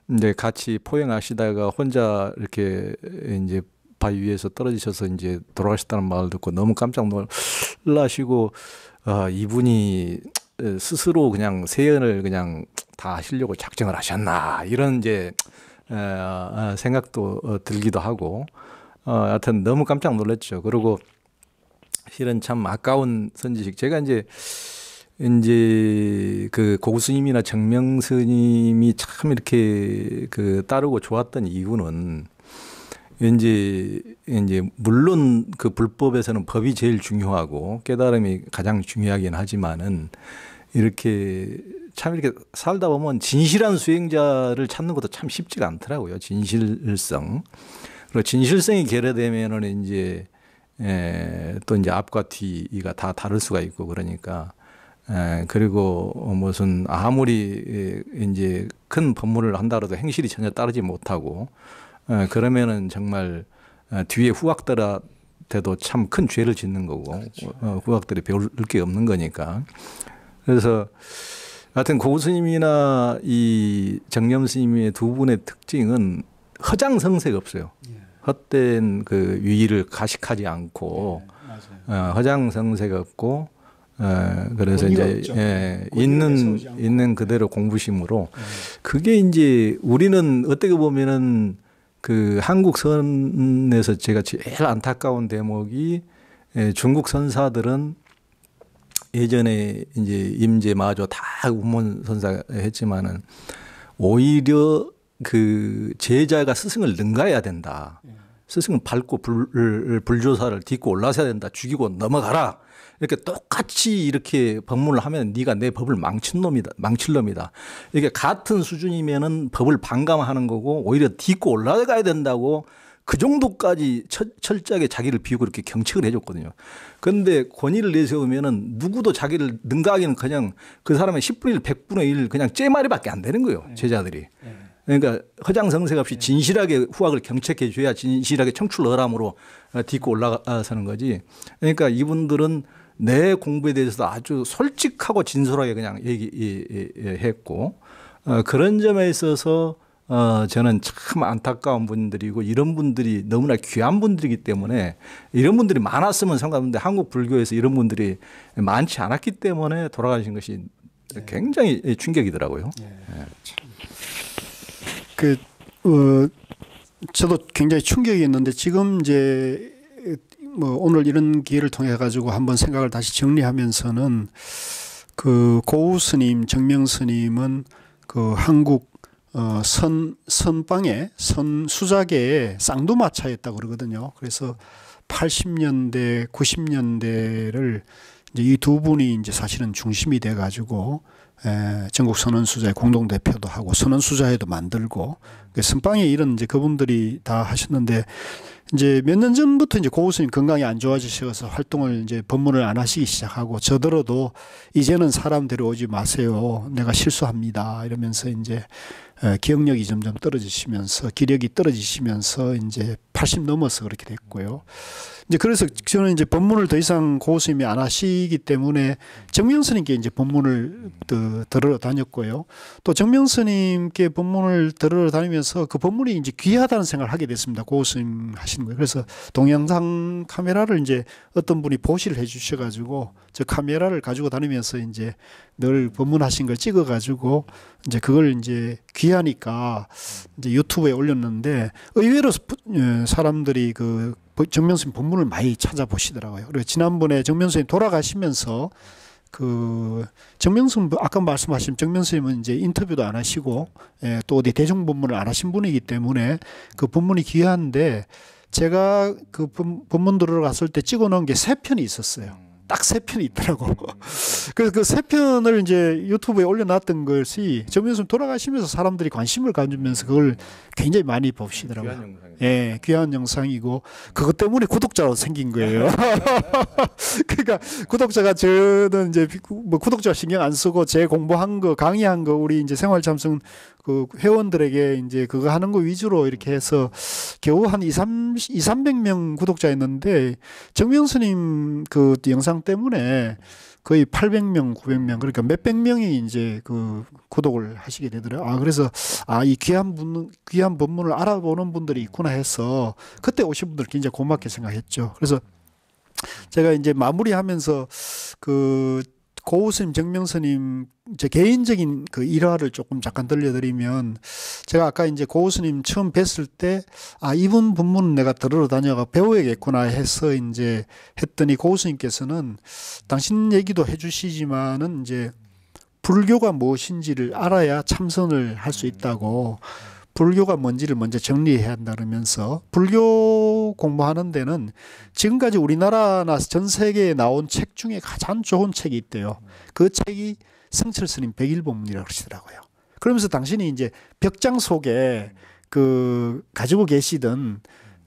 Speaker 2: 이제 같이 포행하시다가 혼자 이렇게 이제 바위 위에서 떨어지셔서 이제 돌아가셨다는 말을 듣고 너무 깜짝 놀라시고 이분이 스스로 그냥 세연을 그냥 다 하시려고 작정을 하셨나 이런 이제 생각도 들기도 하고 하여튼 너무 깜짝 놀랐죠. 그리고 실은 참 아까운 선지식 제가 이제 그 고구 스님이나 정명 스님이 참 이렇게 그 따르고 좋았던 이유는 이제 물론 그 불법에서는 법이 제일 중요하고 깨달음이 가장 중요하긴 하지만은 이렇게 참 이렇게 살다 보면 진실한 수행자를 찾는 것도 참 쉽지가 않더라고요. 진실성. 그리고 진실성이 결여되면은 이제 또 이제 앞과 뒤가 다 다를 수가 있고 그러니까 그리고 무슨 아무리 이제 큰 법문을 한다라도 행실이 전혀 따르지 못하고 그러면은 정말 뒤에 후학들한테도 참 큰 죄를 짓는 거고 그렇죠. 후학들이 배울 게 없는 거니까. 그래서 하여튼 고구 스님이나 이 정념 스님의 두 분의 특징은 허장성세가 없어요. 헛된 그 위의를 가식하지 않고 허장성세가 없고 그래서 이제 있는 그대로 공부심으로 그게 이제 우리는 어떻게 보면은 그 한국 선에서 제가 제일 안타까운 대목이 중국 선사들은 예전에 이제 임제마저 다 우문 선사 했지만은 오히려 그 제자가 스승을 능가해야 된다. 스승은 밟고 불조사를 딛고 올라서야 된다. 죽이고 넘어가라. 이렇게 똑같이 이렇게 법문을 하면 네가 내 법을 망칠 놈이다. 이게 같은 수준이면은 법을 반감하는 거고 오히려 딛고 올라가야 된다고 그 정도까지 철저하게 자기를 비우고 이렇게 경책을 해줬거든요. 그런데 권위를 내세우면은 누구도 자기를 능가하기는 그냥 그 사람의 10분의 1, 100분의 1 그냥 째마리밖에 안 되는 거예요. 제자들이. 그러니까 허장성색 없이 진실하게 후학을 경책해 줘야 진실하게 청출어람으로 딛고 올라서는 거지. 그러니까 이분들은 내 공부에 대해서도 아주 솔직하고 진솔하게 그냥 얘기했고 그런 점에 있어서 저는 참 안타까운 분들이고 이런 분들이 너무나 귀한 분들이기 때문에 이런 분들이 많았으면 상관없는데 한국 불교에서 이런 분들이 많지 않았기 때문에 돌아가신 것이 굉장히 충격이더라고요.
Speaker 1: 저도 굉장히 충격이었는데 지금 이제 뭐 오늘 이런 기회를 통해 가지고 한번 생각을 다시 정리하면서는 그 고우 스님, 정명 스님은 그 한국 선방의 선수자계의 쌍두마차였다고 그러거든요. 그래서 80년대, 90년대를 이제 이 두 분이 이제 사실은 중심이 돼 가지고 전국 선언수자회 공동대표도 하고 선언수자회도 만들고 선방에 이런 이제 그분들이 다 하셨는데 이제 몇 년 전부터 이제 고우 스님 건강이 안 좋아지셔서 활동을 이제 법문을 안 하시기 시작하고 저더러도 이제는 사람 데려오지 마세요. 내가 실수합니다. 이러면서 이제 기억력이 점점 떨어지시면서 기력이 떨어지시면서 이제 80 넘어서 그렇게 됐고요. 이제 그래서 저는 이제 법문을 더 이상 고우 스님이 안 하시기 때문에 정명 스님께 이제 법문을 들으러 다녔고요. 또 정명 스님께 법문을 들으러 다니면서 그 법문이 이제 귀하다는 생각을 하게 됐습니다. 고우 스님 하시는 거예요. 그래서 동영상 카메라를 이제 어떤 분이 보시를 해 주셔가지고 저 카메라를 가지고 다니면서 이제 늘 법문하신 걸 찍어가지고 이제 그걸 이제 귀하니까 이제 유튜브에 올렸는데 의외로 사람들이 그 정명 스님 법문을 많이 찾아보시더라고요. 그리고 지난번에 정명 스님 돌아가시면서 그 정명 스님 아까 말씀하신 정명 스님은 이제 인터뷰도 안 하시고 또 어디 대중 법문을 안 하신 분이기 때문에 그 법문이 귀한데 제가 그 법문 들으러 갔을 때 찍어놓은 게 3편이 있었어요. 딱 3편이 있더라고. 그래서 그 3편을 이제 유튜브에 올려놨던 것이 정명선 돌아가시면서 사람들이 관심을 가지면서 그걸 굉장히 많이 보시더라고요.
Speaker 2: 귀한 영상이죠.
Speaker 1: 예, 귀한 영상이고 그것 때문에 구독자로 생긴 거예요. 그러니까 구독자가 저는 이제 뭐 구독자 신경 안 쓰고 제 공부한 거 강의한 거 우리 이제 생활 참선 그 회원들에게 이제 그거 하는 거 위주로 이렇게 해서 겨우 한 300명 구독자였는데 정명스님 그 영상 때문에 거의 800명, 900명 그러니까 몇백 명이 이제 그 구독을 하시게 되더라고요. 아 그래서 이 귀한 법문을 알아보는 분들이 있구나 해서 그때 오신 분들 굉장히 고맙게 생각했죠. 그래서 제가 이제 마무리하면서 그 고우스님, 정명스님 제 개인적인 그 일화를 조금 잠깐 들려드리면 제가 아까 이제 고우스님 처음 뵀을 때 이분 법문은 내가 들으러 다녀가 배워야겠구나 해서 이제 했더니 고우스님께서는 당신 얘기도 해주시지만은 이제 불교가 무엇인지를 알아야 참선을 할 수 있다고 불교가 뭔지를 먼저 정리해야 한다 그러면서 불교 공부하는 데는 지금까지 우리나라나 전 세계에 나온 책 중에 가장 좋은 책이 있대요. 그 책이 성철스님 백일법문이라고 그러시더라고요. 그러면서 당신이 이제 벽장 속에 그 가지고 계시던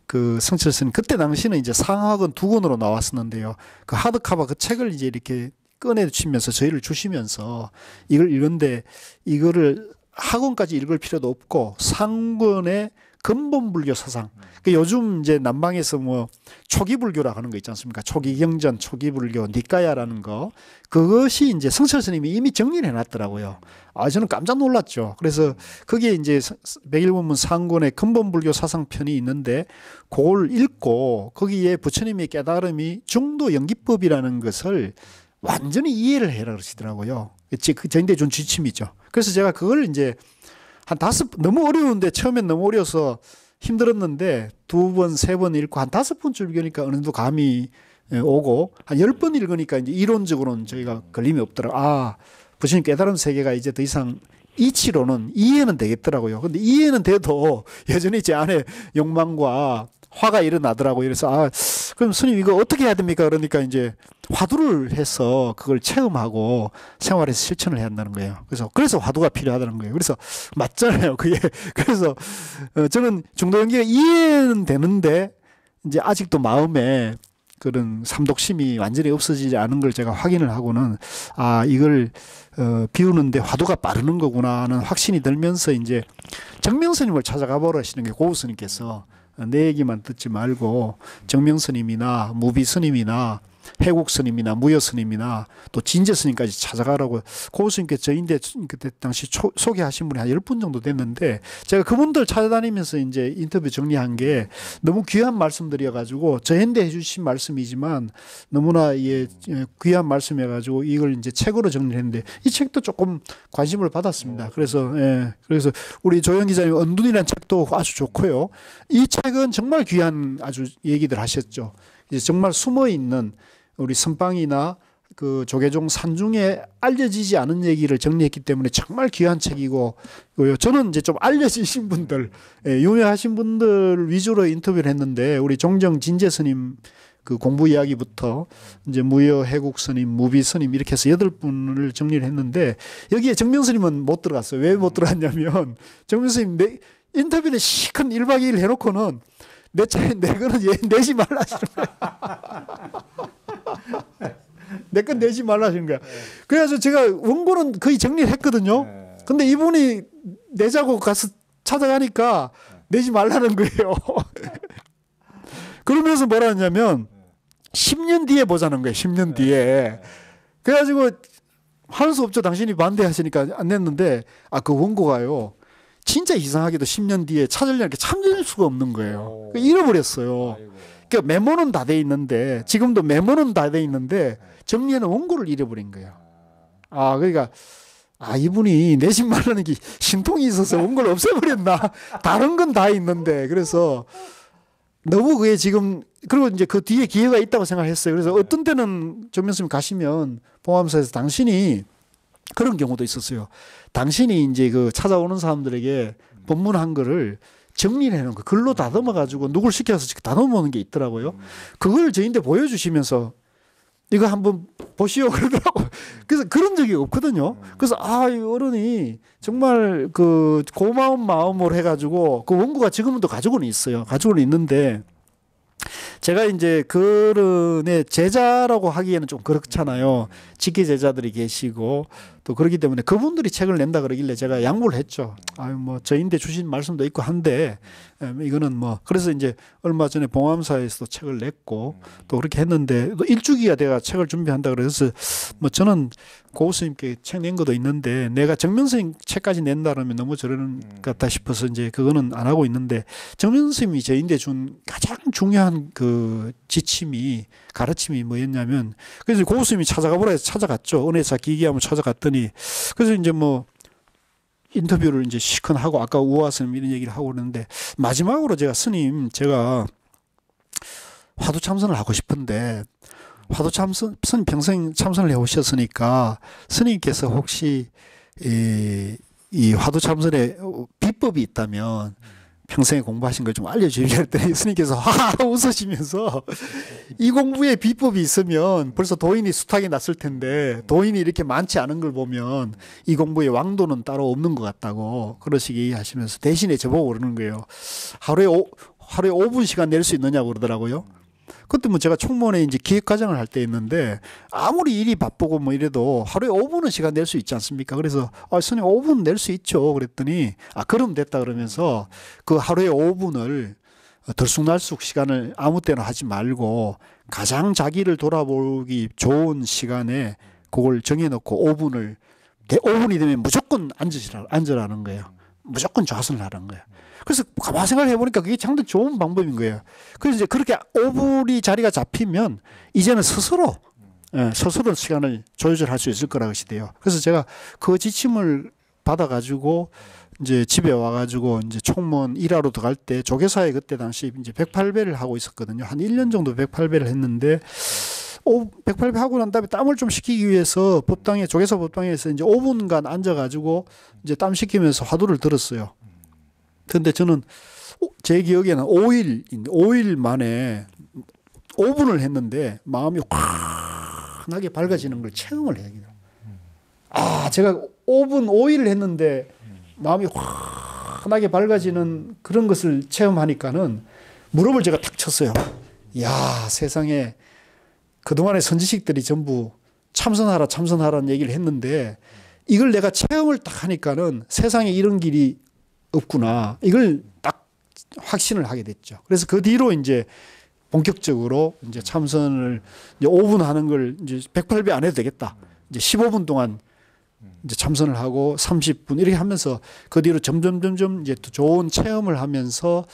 Speaker 1: 그 성철스님 그때 당시는 이제 상하권 2권으로 나왔었는데요. 그 하드카바 그 책을 이제 이렇게 꺼내주시면서 저희를 주시면서 이걸 읽는데 이거를 학원까지 읽을 필요도 없고 상권의 근본 불교 사상. 그 요즘 이제 남방에서 뭐 초기 불교라고 하는 거 있지 않습니까? 초기 경전, 초기 불교, 니까야라는 거. 그것이 이제 성철 스님이 이미 정리를 해놨더라고요. 저는 깜짝 놀랐죠. 그래서 거기에 이제 백일본문 상권의 근본 불교 사상 편이 있는데 그걸 읽고 거기에 부처님의 깨달음이 중도 연기법이라는 것을 완전히 이해를 해라 그러시더라고요. 그 저인데 좀 지침이죠. 그래서 제가 그걸 이제 한 5, 너무 어려운데 처음엔 너무 어려워서 힘들었는데 2번, 3번 읽고 한 5번쯤 읽으니까 어느 정도 감이 오고 한 10번 읽으니까 이제 이론적으로는 저희가 걸림이 없더라고요. 부처님 깨달은 세계가 이제 더 이상 이치로는 이해는 되겠더라고요. 근데 이해는 돼도 여전히 제 안에 욕망과 화가 일어나더라고요. 그래서 그럼 스님 이거 어떻게 해야 됩니까? 그러니까 이제 화두를 해서 그걸 체험하고 생활에서 실천을 해야 한다는 거예요. 그래서 화두가 필요하다는 거예요. 그래서 맞잖아요. 그게 그래서 저는 중도 연기가 이해는 되는데 이제 아직도 마음에 그런 삼독심이 완전히 없어지지 않은 걸 제가 확인을 하고는 이걸 비우는데 화두가 빠르는 거구나는 확신이 들면서 이제 정명스님을 찾아가 보라 하시는 게 고우스님께서 내 얘기만 듣지 말고 정명스님이나 무비스님이나 해국스님이나 무여스님이나 또 진제스님까지 찾아가라고 고우스님께서 저인데 그때 당시 소개하신 분이 한 10분 정도 됐는데 제가 그분들 찾아다니면서 이제 인터뷰 정리한 게 너무 귀한 말씀들이어가지고 저한테 해주신 말씀이지만 너무나 귀한 말씀이어가지고 이걸 이제 책으로 정리했는데 이 책도 조금 관심을 받았습니다. 그래서 우리 조영 기자님 언둔이라는 책도 아주 좋고요. 이 책은 정말 귀한 아주 얘기들 하셨죠. 이제 정말 숨어 있는 우리 선방이나 그 조계종 산중에 알려지지 않은 얘기를 정리했기 때문에 정말 귀한 책이고 저는 이제 좀 알려지신 분들, 유명하신 분들 위주로 인터뷰를 했는데 우리 종정 진제 스님 그 공부 이야기부터 이제 무여 해국 스님, 무비 스님 이렇게 해서 8분을 정리를 했는데 여기에 정명 스님은 못 들어갔어요. 왜 못 들어갔냐면 정명 스님 인터뷰를 시큰 1박 2일 해놓고는 내 거는 내지 말라 하시는 거야. 내 건 내지 말라 하시는 거야. 그래서 제가 원고는 거의 정리를 했거든요. 근데 이분이 내자고 가서 찾아가니까 내지 말라는 거예요. 그러면서 뭐라 하냐면 10년 뒤에 보자는 거예요. 10년 뒤에. 그래가지고 할 수 없죠. 당신이 반대하시니까 안 냈는데 그 원고가요. 진짜 이상하게도 10년 뒤에 찾으려니까 찾을 수가 없는 거예요. 잃어버렸어요. 그러니까 메모는 다 돼 있는데 지금도 메모는 다 돼 있는데 정리하는 원고를 잃어버린 거예요. 그러니까 이분이 내집 말라는 게 신통이 있어서 원고를 없애버렸나? 다른 건 다 있는데 그래서 너무 그게 지금 그리고 이제 그 뒤에 기회가 있다고 생각했어요. 그래서 어떤 때는 정명스님 가시면 봉암사에서 당신이 그런 경우도 있었어요. 당신이 이제 그 찾아오는 사람들에게 법문한 거를 정리를 해놓은 거 글로 다듬어 가지고 누굴 시켜서 다듬어 오는 게 있더라고요. 그걸 저희한테 보여주시면서 이거 한번 보시오 그러더라고. 그래서 그런 적이 없거든요. 그래서 이 어른이 정말 그 고마운 마음으로 해가지고 그 원고가 지금도 가지고는 있어요. 가지고는 있는데 제가 이제 그 어른의 제자라고 하기에는 좀 그렇잖아요. 직계 제자들이 계시고 또 그렇기 때문에 그분들이 책을 낸다 그러길래 제가 양보를 했죠. 뭐 저인데 주신 말씀도 있고 한데 이거는 뭐 그래서 이제 얼마 전에 봉암사에서도 책을 냈고 또 그렇게 했는데 또 일주기가 내가 책을 준비한다 그래서 뭐 저는 고 스님께 책 낸 것도 있는데 내가 정면 스님 책까지 낸다라면 너무 저러는 것 같다 싶어서 이제 그거는 안 하고 있는데 정면 스님이 저인데 준 가장 중요한 그 지침이 가르침이 뭐였냐면 그래서 고 스님이 찾아가보라 해서 찾아갔죠. 은혜사 기기하면 찾아갔더니 그래서 이제 뭐 인터뷰를 이제 시큰 하고 아까 우화 스님 이런 얘기를 하고 그러는데 마지막으로 제가 스님 제가 화두 참선을 하고 싶은데 화두 참선 스님 평생 참선을 해 오셨으니까 스님께서 혹시 이 화두 참선에 비법이 있다면 평생에 공부하신 걸 좀 알려주시게 했더니 스님께서 하하 웃으시면서 이 공부에 비법이 있으면 벌써 도인이 수탁이 났을 텐데 도인이 이렇게 많지 않은 걸 보면 이 공부에 왕도는 따로 없는 것 같다고 그러시기 하시면서 대신에 저보고 그러는 거예요. 하루에 5분 시간 낼 수 있느냐고 그러더라고요. 그때 뭐 제가 총무원에 이제 기획과장을 할 때 있는데 아무리 일이 바쁘고 뭐 이래도 하루에 5분은 시간 낼 수 있지 않습니까? 그래서 스님 5분 낼 수 있죠. 그랬더니 그럼 됐다 그러면서 그 하루에 5분을 들쑥날쑥 시간을 아무 때나 하지 말고 가장 자기를 돌아보기 좋은 시간에 그걸 정해놓고 5분이 되면 무조건 앉으라는 거예요. 무조건 좌선을 하라는 거예요. 그래서 가만히 생각을 해보니까 그게 상당히 좋은 방법인 거예요. 그래서 이제 그렇게 5분이 자리가 잡히면 이제는 스스로 시간을 조절할 수 있을 거라고 하시대요. 그래서 제가 그 지침을 받아가지고 이제 집에 와가지고 이제 총무원 일하러 들어갈 때 조계사에 그때 당시 이제 108배를 하고 있었거든요. 한 1년 정도 108배를 했는데 108배 하고 난 다음에 땀을 좀 식히기 위해서 조계사 법당에서 이제 5분간 앉아가지고 이제 땀 식히면서 화두를 들었어요. 근데 저는 제 기억에는 5일 만에 5분을 했는데 마음이 환하게 밝아지는 걸 체험을 해야 돼요. 제가 5일을 했는데 마음이 환하게 밝아지는 그런 것을 체험하니까는 무릎을 제가 탁 쳤어요. 야, 세상에 그동안의 선지식들이 전부 참선하라는 얘기를 했는데 이걸 내가 체험을 딱 하니까는 세상에 이런 길이 없구나. 이걸 딱 확신을 하게 됐죠. 그래서 그 뒤로 이제 본격적으로 이제 참선을 이제 5분 하는 걸 이제 108배 안 해도 되겠다. 이제 15분 동안 이제 참선을 하고 30분 이렇게 하면서 그 뒤로 점점 이제 또 좋은 체험을 하면서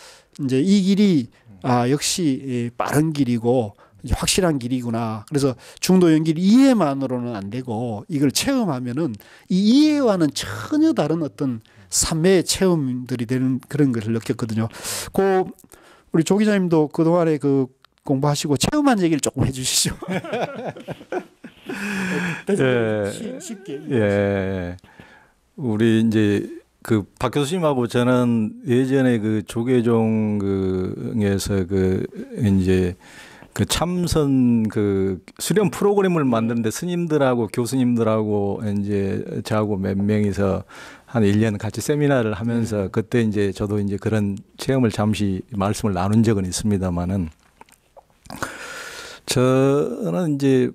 Speaker 1: 이제 이 길이 역시 빠른 길이고 확실한 길이구나. 그래서 중도 연길 이해만으로는 안 되고 이걸 체험하면은 이 이해와는 전혀 다른 어떤 삶의 체험들이 되는 그런 것을 느꼈거든요. 우리 조 기자님도 그동안에 그 공부하시고 체험한 얘기를 조금 해주시죠. 쉽게.
Speaker 2: 예. 우리 이제 그 박 교수님하고 저는 예전에 그 조계종에서 이제 그 참선 그 수련 프로그램을 만드는데 스님들하고 교수님들하고 이제 저하고 몇 명이서 한 1년 같이 세미나를 하면서 그때 이제 저도 이제 그런 체험을 잠시 말씀을 나눈 적은 있습니다만은 저는 이제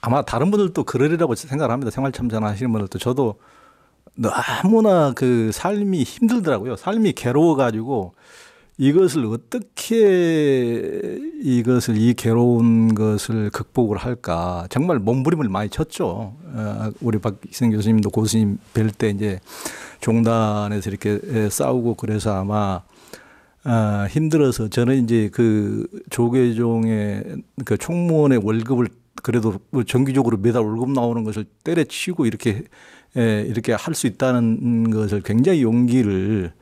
Speaker 2: 아마 다른 분들도 그러리라고 생각을 합니다. 생활 참선 하시는 분들도 저도 너무나 그 삶이 힘들더라고요. 삶이 괴로워가지고 이것을 어떻게 이 괴로운 것을 극복을 할까. 정말 몸부림을 많이 쳤죠. 우리 박희성 교수님도 고수님 뵐 때 이제 종단에서 이렇게 싸우고 그래서 아마 힘들어서 저는 이제 그 조계종의 그 총무원의 월급을 그래도 정기적으로 매달 월급 나오는 것을 때려치고 이렇게 할 수 있다는 것을 굉장히 용기를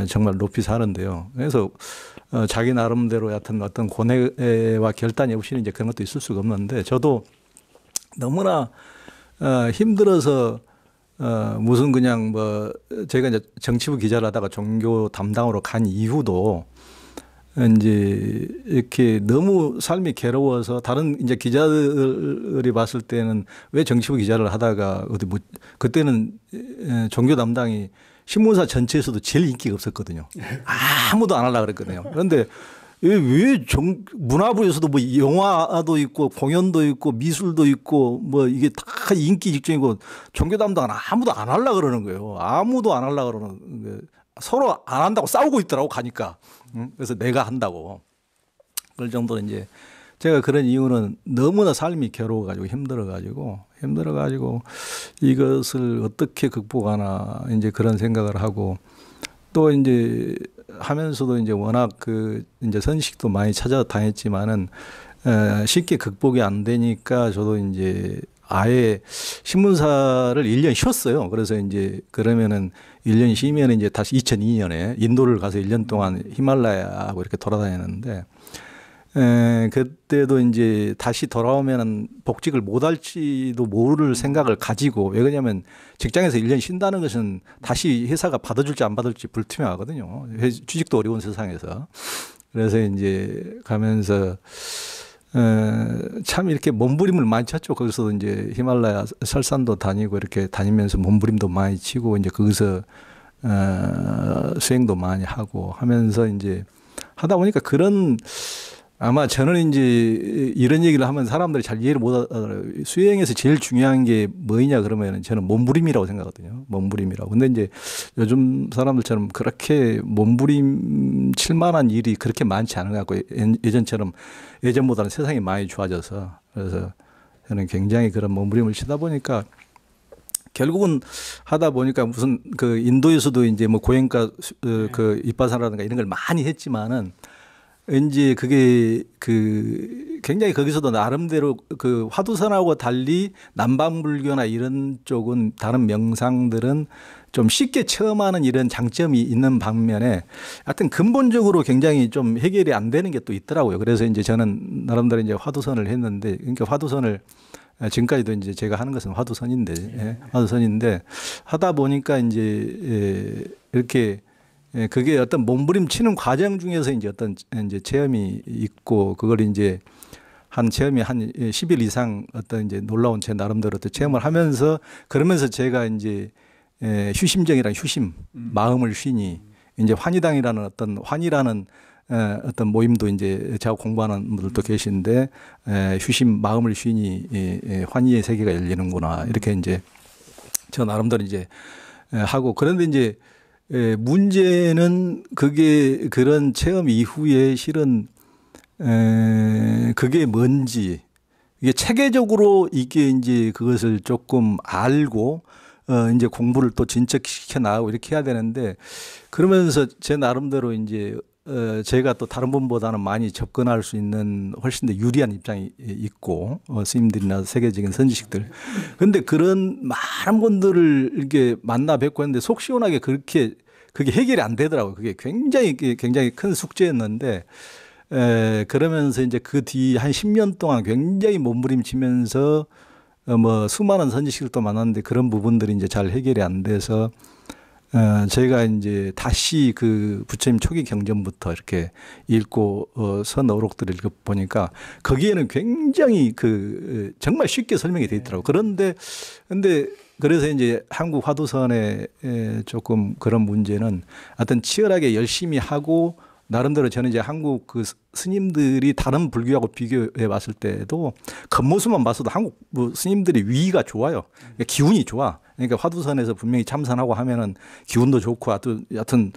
Speaker 2: 정말 높이 사는데요. 그래서 자기 나름대로 어떤 고뇌와 결단이 없이는 이제 그런 것도 있을 수가 없는데 저도 너무나 힘들어서 무슨 그냥 제가 이제 정치부 기자를 하다가 종교 담당으로 간 이후도 이제 이렇게 너무 삶이 괴로워서 다른 이제 기자들이 봤을 때는 왜 정치부 기자를 하다가 어디 뭐 그때는 종교 담당이 신문사 전체에서도 제일 인기가 없었거든요. 아무도 안 하려고 그랬거든요. 그런데 문화부에서도 뭐 영화도 있고 공연도 있고 미술도 있고 뭐 이게 다 인기 직전이고 종교 담당은 아무도 안 하려고 그러는 거예요. 아무도 안 하려고 그러는 거예요. 서로 안 한다고 싸우고 있더라고 가니까. 그래서 내가 한다고. 그럴 정도로 이제 제가 그런 이유는 너무나 삶이 괴로워가지고 힘들어가지고 이것을 어떻게 극복하나 이제 그런 생각을 하고 또 이제 하면서도 이제 워낙 그 이제 선식도 많이 찾아다녔지만은 쉽게 극복이 안 되니까 저도 이제 아예 신문사를 1년 쉬었어요. 그래서 이제 그러면은 1년 쉬면 이제 다시 2002년에 인도를 가서 1년 동안 히말라야하고 이렇게 돌아다녔는데 그때도 이제 다시 돌아오면은 복직을 못 할지도 모를 생각을 가지고 왜 그러냐면 직장에서 1년 쉰다는 것은 다시 회사가 받아줄지 안 받을지 불투명하거든요. 취직도 어려운 세상에서. 그래서 이제 가면서 참 이렇게 몸부림을 많이 쳤죠. 거기서 이제 히말라야 설산도 다니고 이렇게 다니면서 몸부림도 많이 치고 이제 거기서 수행도 많이 하고 하면서 이제 하다 보니까 그런 아마 저는 이제 이런 얘기를 하면 사람들이 잘 이해를 못 하더라고요. 수행에서 제일 중요한 게 뭐냐 그러면 저는 몸부림이라고 생각하거든요. 몸부림이라고. 근데 이제 요즘 사람들처럼 그렇게 몸부림 칠 만한 일이 그렇게 많지 않은 것 같고 예전보다는 세상이 많이 좋아져서 그래서 저는 굉장히 그런 몸부림을 치다 보니까 결국은 하다 보니까 무슨 그 인도에서도 이제 뭐 고행가 그 이빠사라든가 이런 걸 많이 했지만은 이제 그게 그 굉장히 거기서도 나름대로 그 화두선하고 달리 남방불교나 이런 쪽은 다른 명상들은 좀 쉽게 체험하는 이런 장점이 있는 반면에 하여튼 근본적으로 굉장히 좀 해결이 안 되는 게 또 있더라고요. 그래서 이제 저는 나름대로 이제 화두선을 했는데 그러니까 화두선을 지금까지도 이제 제가 하는 것은 화두선인데 화두선인데 하다 보니까 이제 이렇게 그게 어떤 몸부림 치는 과정 중에서 이제 어떤 이제 체험이 있고 그걸 이제 한 체험이 한 10일 이상 어떤 이제 놀라운 제 나름대로 또 체험을 하면서 그러면서 제가 이제 휴심정이랑 휴심 마음을 쉬니 이제 환희당이라는 어떤 환희라는 어떤 모임도 이제 제가 공부하는 분들도 계신데 휴심 마음을 쉬니 환희의 세계가 열리는구나 이렇게 이제 저 나름대로 이제 하고 그런데 이제 문제는 그게 그런 체험 이후에 실은 그게 뭔지 이게 체계적으로 이게 이제 그것을 조금 알고 이제 공부를 또 진척시켜 나가고 이렇게 해야 되는데 그러면서 제 나름대로 이제 제가 또 다른 분보다는 많이 접근할 수 있는 훨씬 더 유리한 입장이 있고 스님들이나 세계적인 선지식들 그런데 그런 많은 분들을 이렇게 만나 뵙고 했는데 속 시원하게 그렇게 그게 해결이 안 되더라고요. 그게 굉장히 큰 숙제였는데 그러면서 이제 그 뒤 한 10년 동안 굉장히 몸부림치면서 뭐 수많은 선지식들도 만났는데 그런 부분들이 이제 잘 해결이 안 돼서 제가 이제 다시 그 부처님 초기 경전부터 이렇게 읽고 선 어록들을 읽어보니까 거기에는 굉장히 그 정말 쉽게 설명이 돼 있더라고요. 그런데 그래서 이제 한국 화두선의 조금 그런 문제는 하여튼 치열하게 열심히 하고 나름대로 저는 이제 한국 그 스님들이 다른 불교하고 비교해 봤을 때도 겉모습만 봤어도 한국 스님들이 위가 좋아요. 그러니까 기운이 좋아. 그러니까 화두선에서 분명히 참선하고 하면은 기운도 좋고 하여튼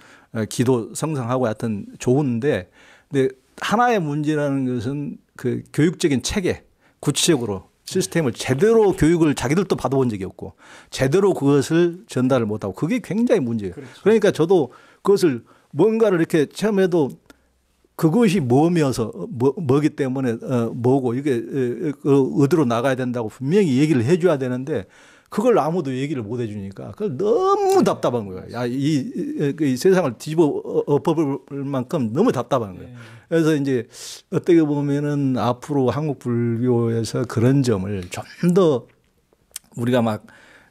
Speaker 2: 기도 성성하고 하여튼 좋은데 근데 하나의 문제라는 것은 그 교육적인 체계 구체적으로 시스템을 제대로 교육을 자기들도 받아본 적이 없고 제대로 그것을 전달을 못하고 그게 굉장히 문제예요. 그렇죠. 그러니까 저도 그것을 뭔가를 이렇게 체험해도 그것이 뭐기 때문에 뭐고 이게 어디로 나가야 된다고 분명히 얘기를 해줘야 되는데 그걸 아무도 얘기를 못 해주니까 그걸 너무 답답한 거예요. 야, 이 세상을 뒤집어 엎어볼 만큼 너무 답답한 거예요. 그래서 이제 어떻게 보면은 앞으로 한국 불교에서 그런 점을 좀 더 우리가 막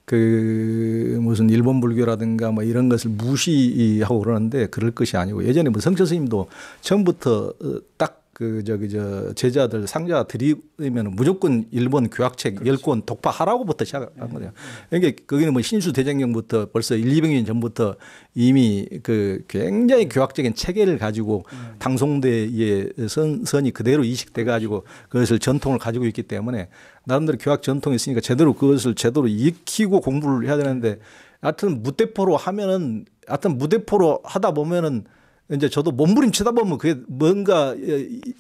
Speaker 2: 그 무슨 일본 불교라든가 뭐 이런 것을 무시하고 그러는데 그럴 것이 아니고 예전에 뭐 성철 스님도 처음부터 딱 그 저기 저 제자들 상자 드리면 무조건 일본 교학책 10권 독파하라고부터 시작한 거예요. 그러니까 거기는 뭐 신수 대장경부터 벌써 200년 전부터 이미 그 굉장히 교학적인 체계를 가지고 당송대의 선이 그대로 이식돼 가지고 그것을 전통을 가지고 있기 때문에 나름대로 교학 전통이 있으니까 제대로 그것을 제대로 익히고 공부를 해야 되는데 하여튼 무대포로 하면은 하여튼 무대포로 하다 보면은 이제 저도 몸부림치다 보면 그게 뭔가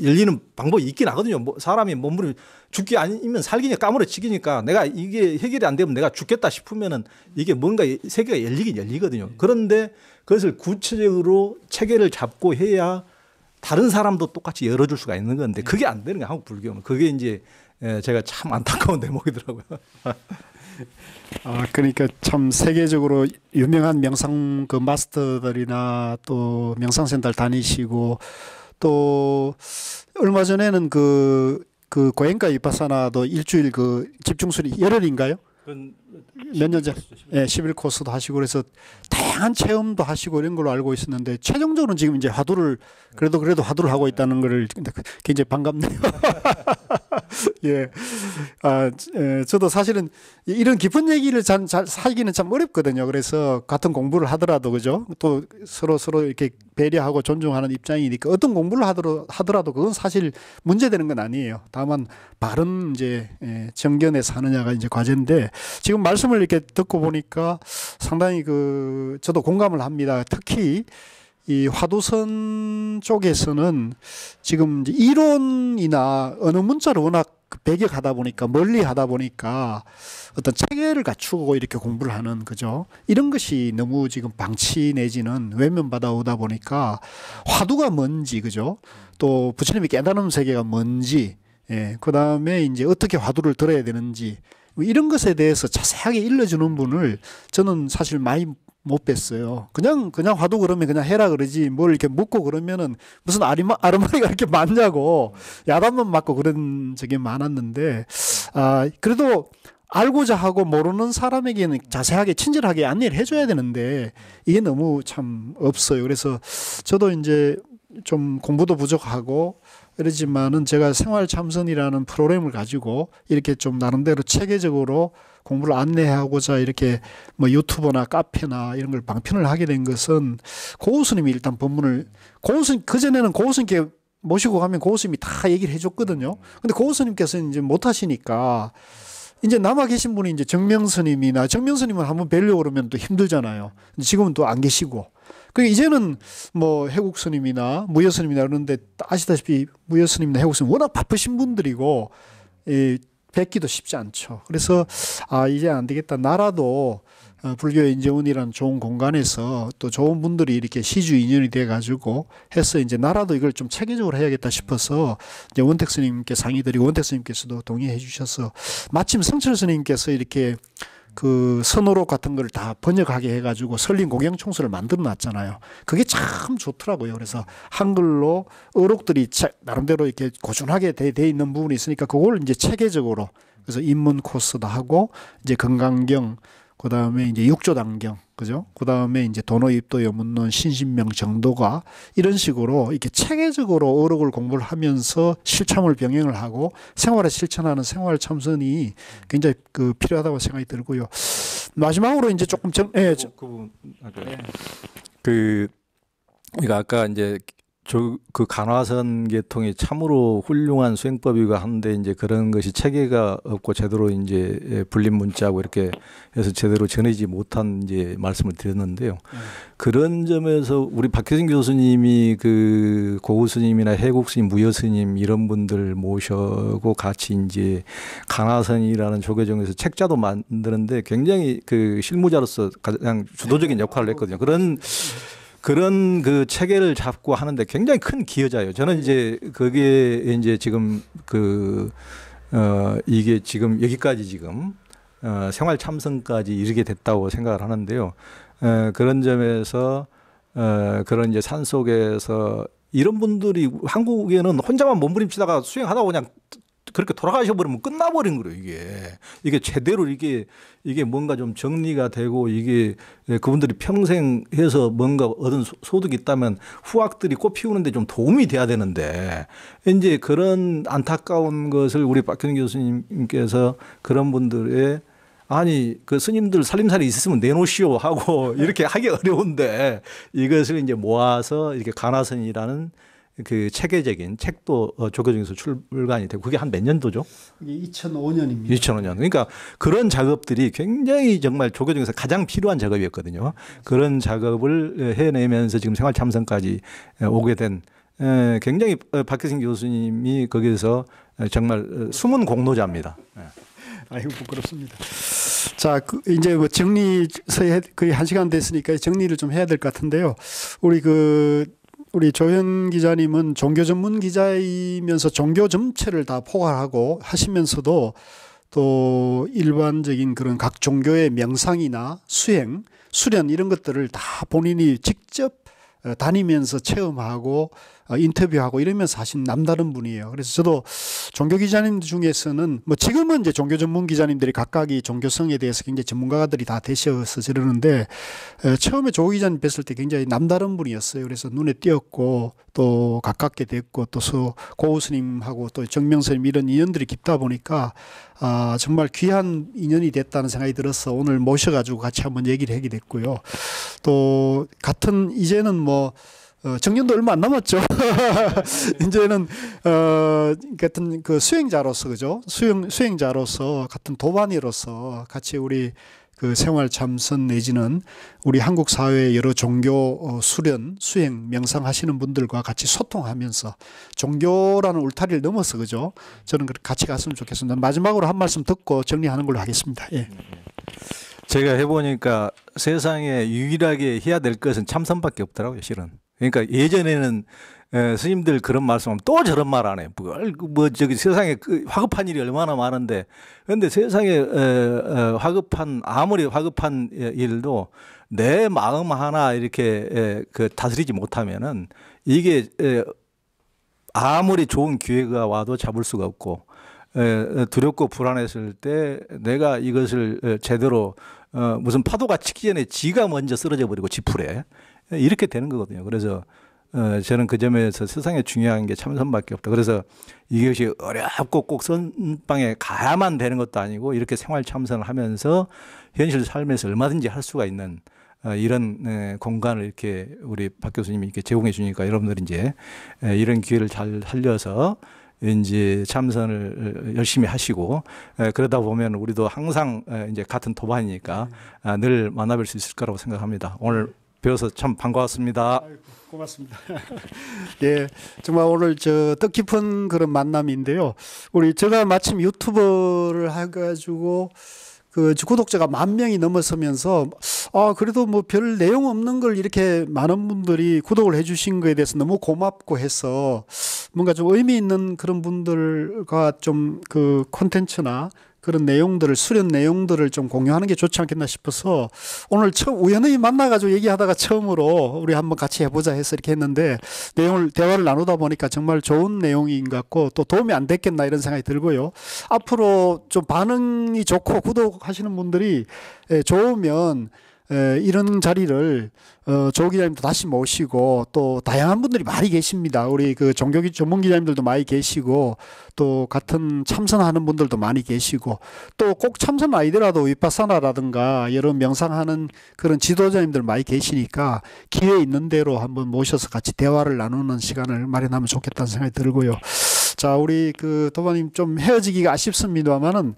Speaker 2: 열리는 방법이 있긴 하거든요. 뭐 사람이 몸부림 죽기 아니면 살기냐 까무러치기니까 내가 이게 해결이 안 되면 내가 죽겠다 싶으면은 이게 뭔가 세계가 열리긴 열리거든요. 그런데 그것을 구체적으로 체계를 잡고 해야 다른 사람도 똑같이 열어줄 수가 있는 건데 그게 안 되는 거예요. 한국 불교는. 그게 이제 제가 참 안타까운 대목이더라고요.
Speaker 1: 그러니까 참 세계적으로 유명한 명상 그 마스터들이나 또 명상센터를 다니시고 또 얼마 전에는 그 고행가 위파사나도 일주일 그 집중수리 열흘인가요? 몇 년 전, 11코스도 하시고 그래서 다양한 체험도 하시고 이런 걸로 알고 있었는데 최종적으로는 지금 이제 화두를 그래도 화두를 하고 있다는 걸 굉장히 반갑네요. 예. 저도 사실은 이런 깊은 얘기를 잘 하기는 참 어렵거든요. 그래서 같은 공부를 하더라도 그죠? 또 서로 이렇게 배려하고 존중하는 입장이니까 어떤 공부를 하더라도 그건 사실 문제되는 건 아니에요. 다만 바른 이제 정견에서 하느냐가 이제 과제인데 지금 말씀을 이렇게 듣고 보니까 상당히 저도 공감을 합니다. 특히 이 화두선 쪽에서는 지금 이제 이론이나 언어 문자를 워낙 배격하다 보니까 멀리 하다 보니까 어떤 체계를 갖추고 이렇게 공부를 하는 그죠? 이런 것이 너무 지금 방치 내지는 외면받아 오다 보니까 화두가 뭔지 그죠? 또 부처님이 깨달음 세계가 뭔지 그 다음에 이제 어떻게 화두를 들어야 되는지 뭐 이런 것에 대해서 자세하게 일러주는 분을 저는 사실 많이 못 뵀어요. 그냥 화두 그러면 그냥 해라 그러지 뭘 이렇게 묻고 그러면은 무슨 아르마리가 이렇게 많냐고 야단만 맞고 그런 적이 많았는데 그래도 알고자 하고 모르는 사람에게는 자세하게 친절하게 안내를 해줘야 되는데 이게 너무 참 없어요. 그래서 저도 이제 좀 공부도 부족하고 그러지만은 제가 생활참선이라는 프로그램을 가지고 이렇게 좀 나름대로 체계적으로 공부를 안내하고자 이렇게 뭐 유튜버나 카페나 이런 걸 방편을 하게 된 것은 고우스님이 일단 법문을 그전에는 고우스님께 모시고 가면 고우스님이 다 얘기를 해줬거든요. 근데 고우스님께서는 이제 못 하시니까 이제 남아 계신 분이 이제 정명스님은 한번 뵈려고 그러면 또 힘들잖아요. 지금은 또 안 계시고. 그 이제는 뭐 해국스님이나 무여스님이나 그러는데 아시다시피 무여스님이나 해국스님 워낙 바쁘신 분들이고 뵙기도 쉽지 않죠. 그래서 이제 안 되겠다. 나라도 불교 인재원이라는 좋은 공간에서 또 좋은 분들이 이렇게 시주 인연이 돼 가지고 해서 이제 나라도 이걸 좀 체계적으로 해야겠다 싶어서 이제 원택 스님께 상의드리고 원택 스님께서도 동의해 주셔서 마침 성철 스님께서 이렇게 그 선어록 같은 걸 다 번역하게 해가지고 설린 공영총수를 만들어 놨잖아요. 그게 참 좋더라고요. 그래서 한글로 어록들이 나름대로 이렇게 고준하게 돼 있는 부분이 있으니까 그걸 이제 체계적으로 그래서 입문 코스도 하고 이제 건강경 그 다음에 이제 육조단경 그죠? 그 다음에 이제 도노입도 여문론 신신명 정도가 이런 식으로 이렇게 체계적으로 어록을 공부를 하면서 실참을 병행을 하고 생활에 실천하는 생활 참선이 굉장히 필요하다고 생각이 들고요. 마지막으로 이제 조금
Speaker 2: 그러니까 아까 이제 그 간화선 계통이 참으로 훌륭한 수행법이고 한데 이제 그런 것이 체계가 없고 제대로 이제 불림 문자고 이렇게 해서 제대로 전해지지 못한 이제 말씀을 드렸는데요. 그런 점에서 우리 박효진 교수님이 그 고우 스님이나 해국 스님, 무여 스님 이런 분들 모셔고 같이 이제 간화선이라는 조계종에서 책자도 만드는데 굉장히 그 실무자로서 가장 주도적인 역할을 했거든요. 그런 그 체계를 잡고 하는데 굉장히 큰 기여자예요. 저는 이제 그게 이제 지금 이게 지금 여기까지 지금 생활 참선까지 이르게 됐다고 생각을 하는데요. 그런 점에서 그런 이제 산 속에서 이런 분들이 한국에는 혼자만 몸부림치다가 수행하다 그냥 그렇게 돌아가셔 버리면 끝나버린 거예요. 이게 제대로 이게 뭔가 좀 정리가 되고 이게 그분들이 평생 해서 뭔가 얻은 소득이 있다면 후학들이 꽃 피우는데 좀 도움이 돼야 되는데 이제 그런 안타까운 것을 우리 박현희 교수님께서 그런 분들의 아니 그 스님들 살림살이 있으면 내놓으시오 하고 이렇게 하기 어려운데 이것을 이제 모아서 이렇게 가나선이라는 그 체계적인 책도 조교정에서 출간이 되고 그게 한 몇 년도죠?
Speaker 1: 이게 2005년입니다.
Speaker 2: 2005년. 그러니까 그런 작업들이 굉장히 정말 조교정에서 가장 필요한 작업이었거든요. 그런 작업을 해내면서 지금 생활참선까지 오게 된 굉장히 박혜신 교수님이 거기에서 정말 숨은 공로자입니다.
Speaker 1: 아이고 부끄럽습니다. 자, 이제 뭐 정리 거의 1시간 됐으니까 정리를 좀 해야 될 것 같은데요. 우리 조현 기자님은 종교 전문 기자이면서 종교 전체를 다 포괄하고 하시면서도 또 일반적인 그런 각 종교의 명상이나 수행, 수련 이런 것들을 다 본인이 직접 다니면서 체험하고 인터뷰하고 이러면서 하신 남다른 분이에요. 그래서 저도 종교 기자님 중에서는 뭐 지금은 이제 종교 전문 기자님들이 각각이 종교성에 대해서 굉장히 전문가들이 다 되셔서 저러는데 처음에 조 기자님 뵀을 때 굉장히 남다른 분이었어요. 그래서 눈에 띄었고 또 가깝게 됐고 또 고우 스님하고 또 정명 스님 이런 인연들이 깊다 보니까 정말 귀한 인연이 됐다는 생각이 들어서 오늘 모셔가지고 같이 한번 얘기를 하게 됐고요. 또 같은 이제는 뭐 정년도 얼마 안 남았죠. 이제는 같은 그 수행자로서 그죠? 수행자로서 같은 도반이로서 같이 우리 그 생활 참선 내지는 우리 한국 사회의 여러 종교 수련, 수행, 명상하시는 분들과 같이 소통하면서 종교라는 울타리를 넘어서 그죠? 저는 같이 갔으면 좋겠습니다. 마지막으로 한 말씀 듣고 정리하는 걸로 하겠습니다. 예.
Speaker 2: 제가 해보니까 세상에 유일하게 해야 될 것은 참선밖에 없더라고요, 실은. 그러니까 예전에는 스님들 그런 말씀하면 또 저런 말 안 해. 뭐 저기 세상에 화급한 일이 얼마나 많은데, 그런데 세상에 아무리 화급한 일도 내 마음 하나 이렇게 그 다스리지 못하면은 이게 아무리 좋은 기회가 와도 잡을 수가 없고, 두렵고 불안했을 때 내가 이것을 제대로 무슨 파도가 치기 전에 지가 먼저 쓰러져 버리고 지풀에 이렇게 되는 거거든요. 그래서 저는 그 점에서 세상에 중요한 게 참선밖에 없다. 그래서 이것이 어렵고 꼭 선방에 가야만 되는 것도 아니고 이렇게 생활 참선을 하면서 현실 삶에서 얼마든지 할 수가 있는 이런 공간을 이렇게 우리 박 교수님이 이렇게 제공해 주니까 여러분들이 이제 이런 기회를 잘 살려서 이제 참선을 열심히 하시고 그러다 보면 우리도 항상 이제 같은 도반이니까 늘 만나뵐 수 있을 거라고 생각합니다. 오늘 배워서 참 반가웠습니다.
Speaker 1: 아이고, 고맙습니다. 예, 정말 오늘 저 뜻깊은 그런 만남인데요. 제가 마침 유튜버를 해가지고 그 구독자가 10,000명이 넘어서면서 그래도 뭐 별 내용 없는 걸 이렇게 많은 분들이 구독을 해주신 거에 대해서 너무 고맙고 해서 뭔가 좀 의미 있는 그런 분들과 좀 그 콘텐츠나 그런 내용들을 수련 내용들을 좀 공유하는 게 좋지 않겠나 싶어서 오늘 우연히 만나가지고 얘기하다가 처음으로 우리 한번 같이 해보자 해서 이렇게 했는데 대화를 나누다 보니까 정말 좋은 내용인 것 같고 또 도움이 안 됐겠나 이런 생각이 들고요. 앞으로 좀 반응이 좋고 구독하시는 분들이 좋으면 이런 자리를 조 기자님도 다시 모시고 또 다양한 분들이 많이 계십니다. 우리 그 종교 전문 기자님들도 많이 계시고 또 같은 참선하는 분들도 많이 계시고 또 꼭 참선 아니더라도 위파사나라든가 여러 명상하는 그런 지도자님들 많이 계시니까 기회 있는 대로 한번 모셔서 같이 대화를 나누는 시간을 마련하면 좋겠다는 생각이 들고요. 자, 우리 그 도마님 좀 헤어지기가 아쉽습니다만은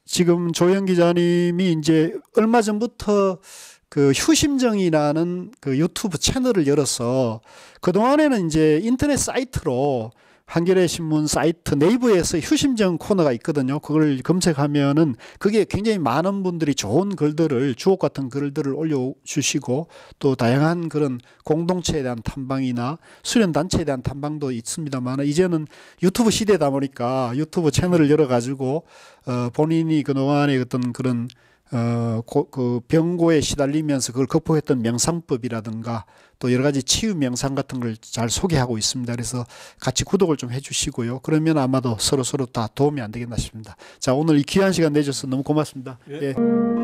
Speaker 1: 지금 조현 기자님이 이제 얼마 전부터 그 휴심정이라는 그 유튜브 채널을 열어서 그동안에는 이제 인터넷 사이트로 한겨레 신문 사이트 네이버에서 휴심정 코너가 있거든요. 그걸 검색하면은 그게 굉장히 많은 분들이 좋은 글들을 주옥 같은 글들을 올려주시고 또 다양한 그런 공동체에 대한 탐방이나 수련단체에 대한 탐방도 있습니다만 이제는 유튜브 시대다 보니까 유튜브 채널을 열어가지고 본인이 그동안의 어떤 그런 그 병고에 시달리면서 그걸 극복했던 명상법이라든가 또 여러 가지 치유 명상 같은 걸 잘 소개하고 있습니다. 그래서 같이 구독을 좀 해주시고요. 그러면 아마도 서로 다 도움이 안 되겠나 싶습니다. 자, 오늘 이 귀한 시간 내줘서 너무 고맙습니다. 예.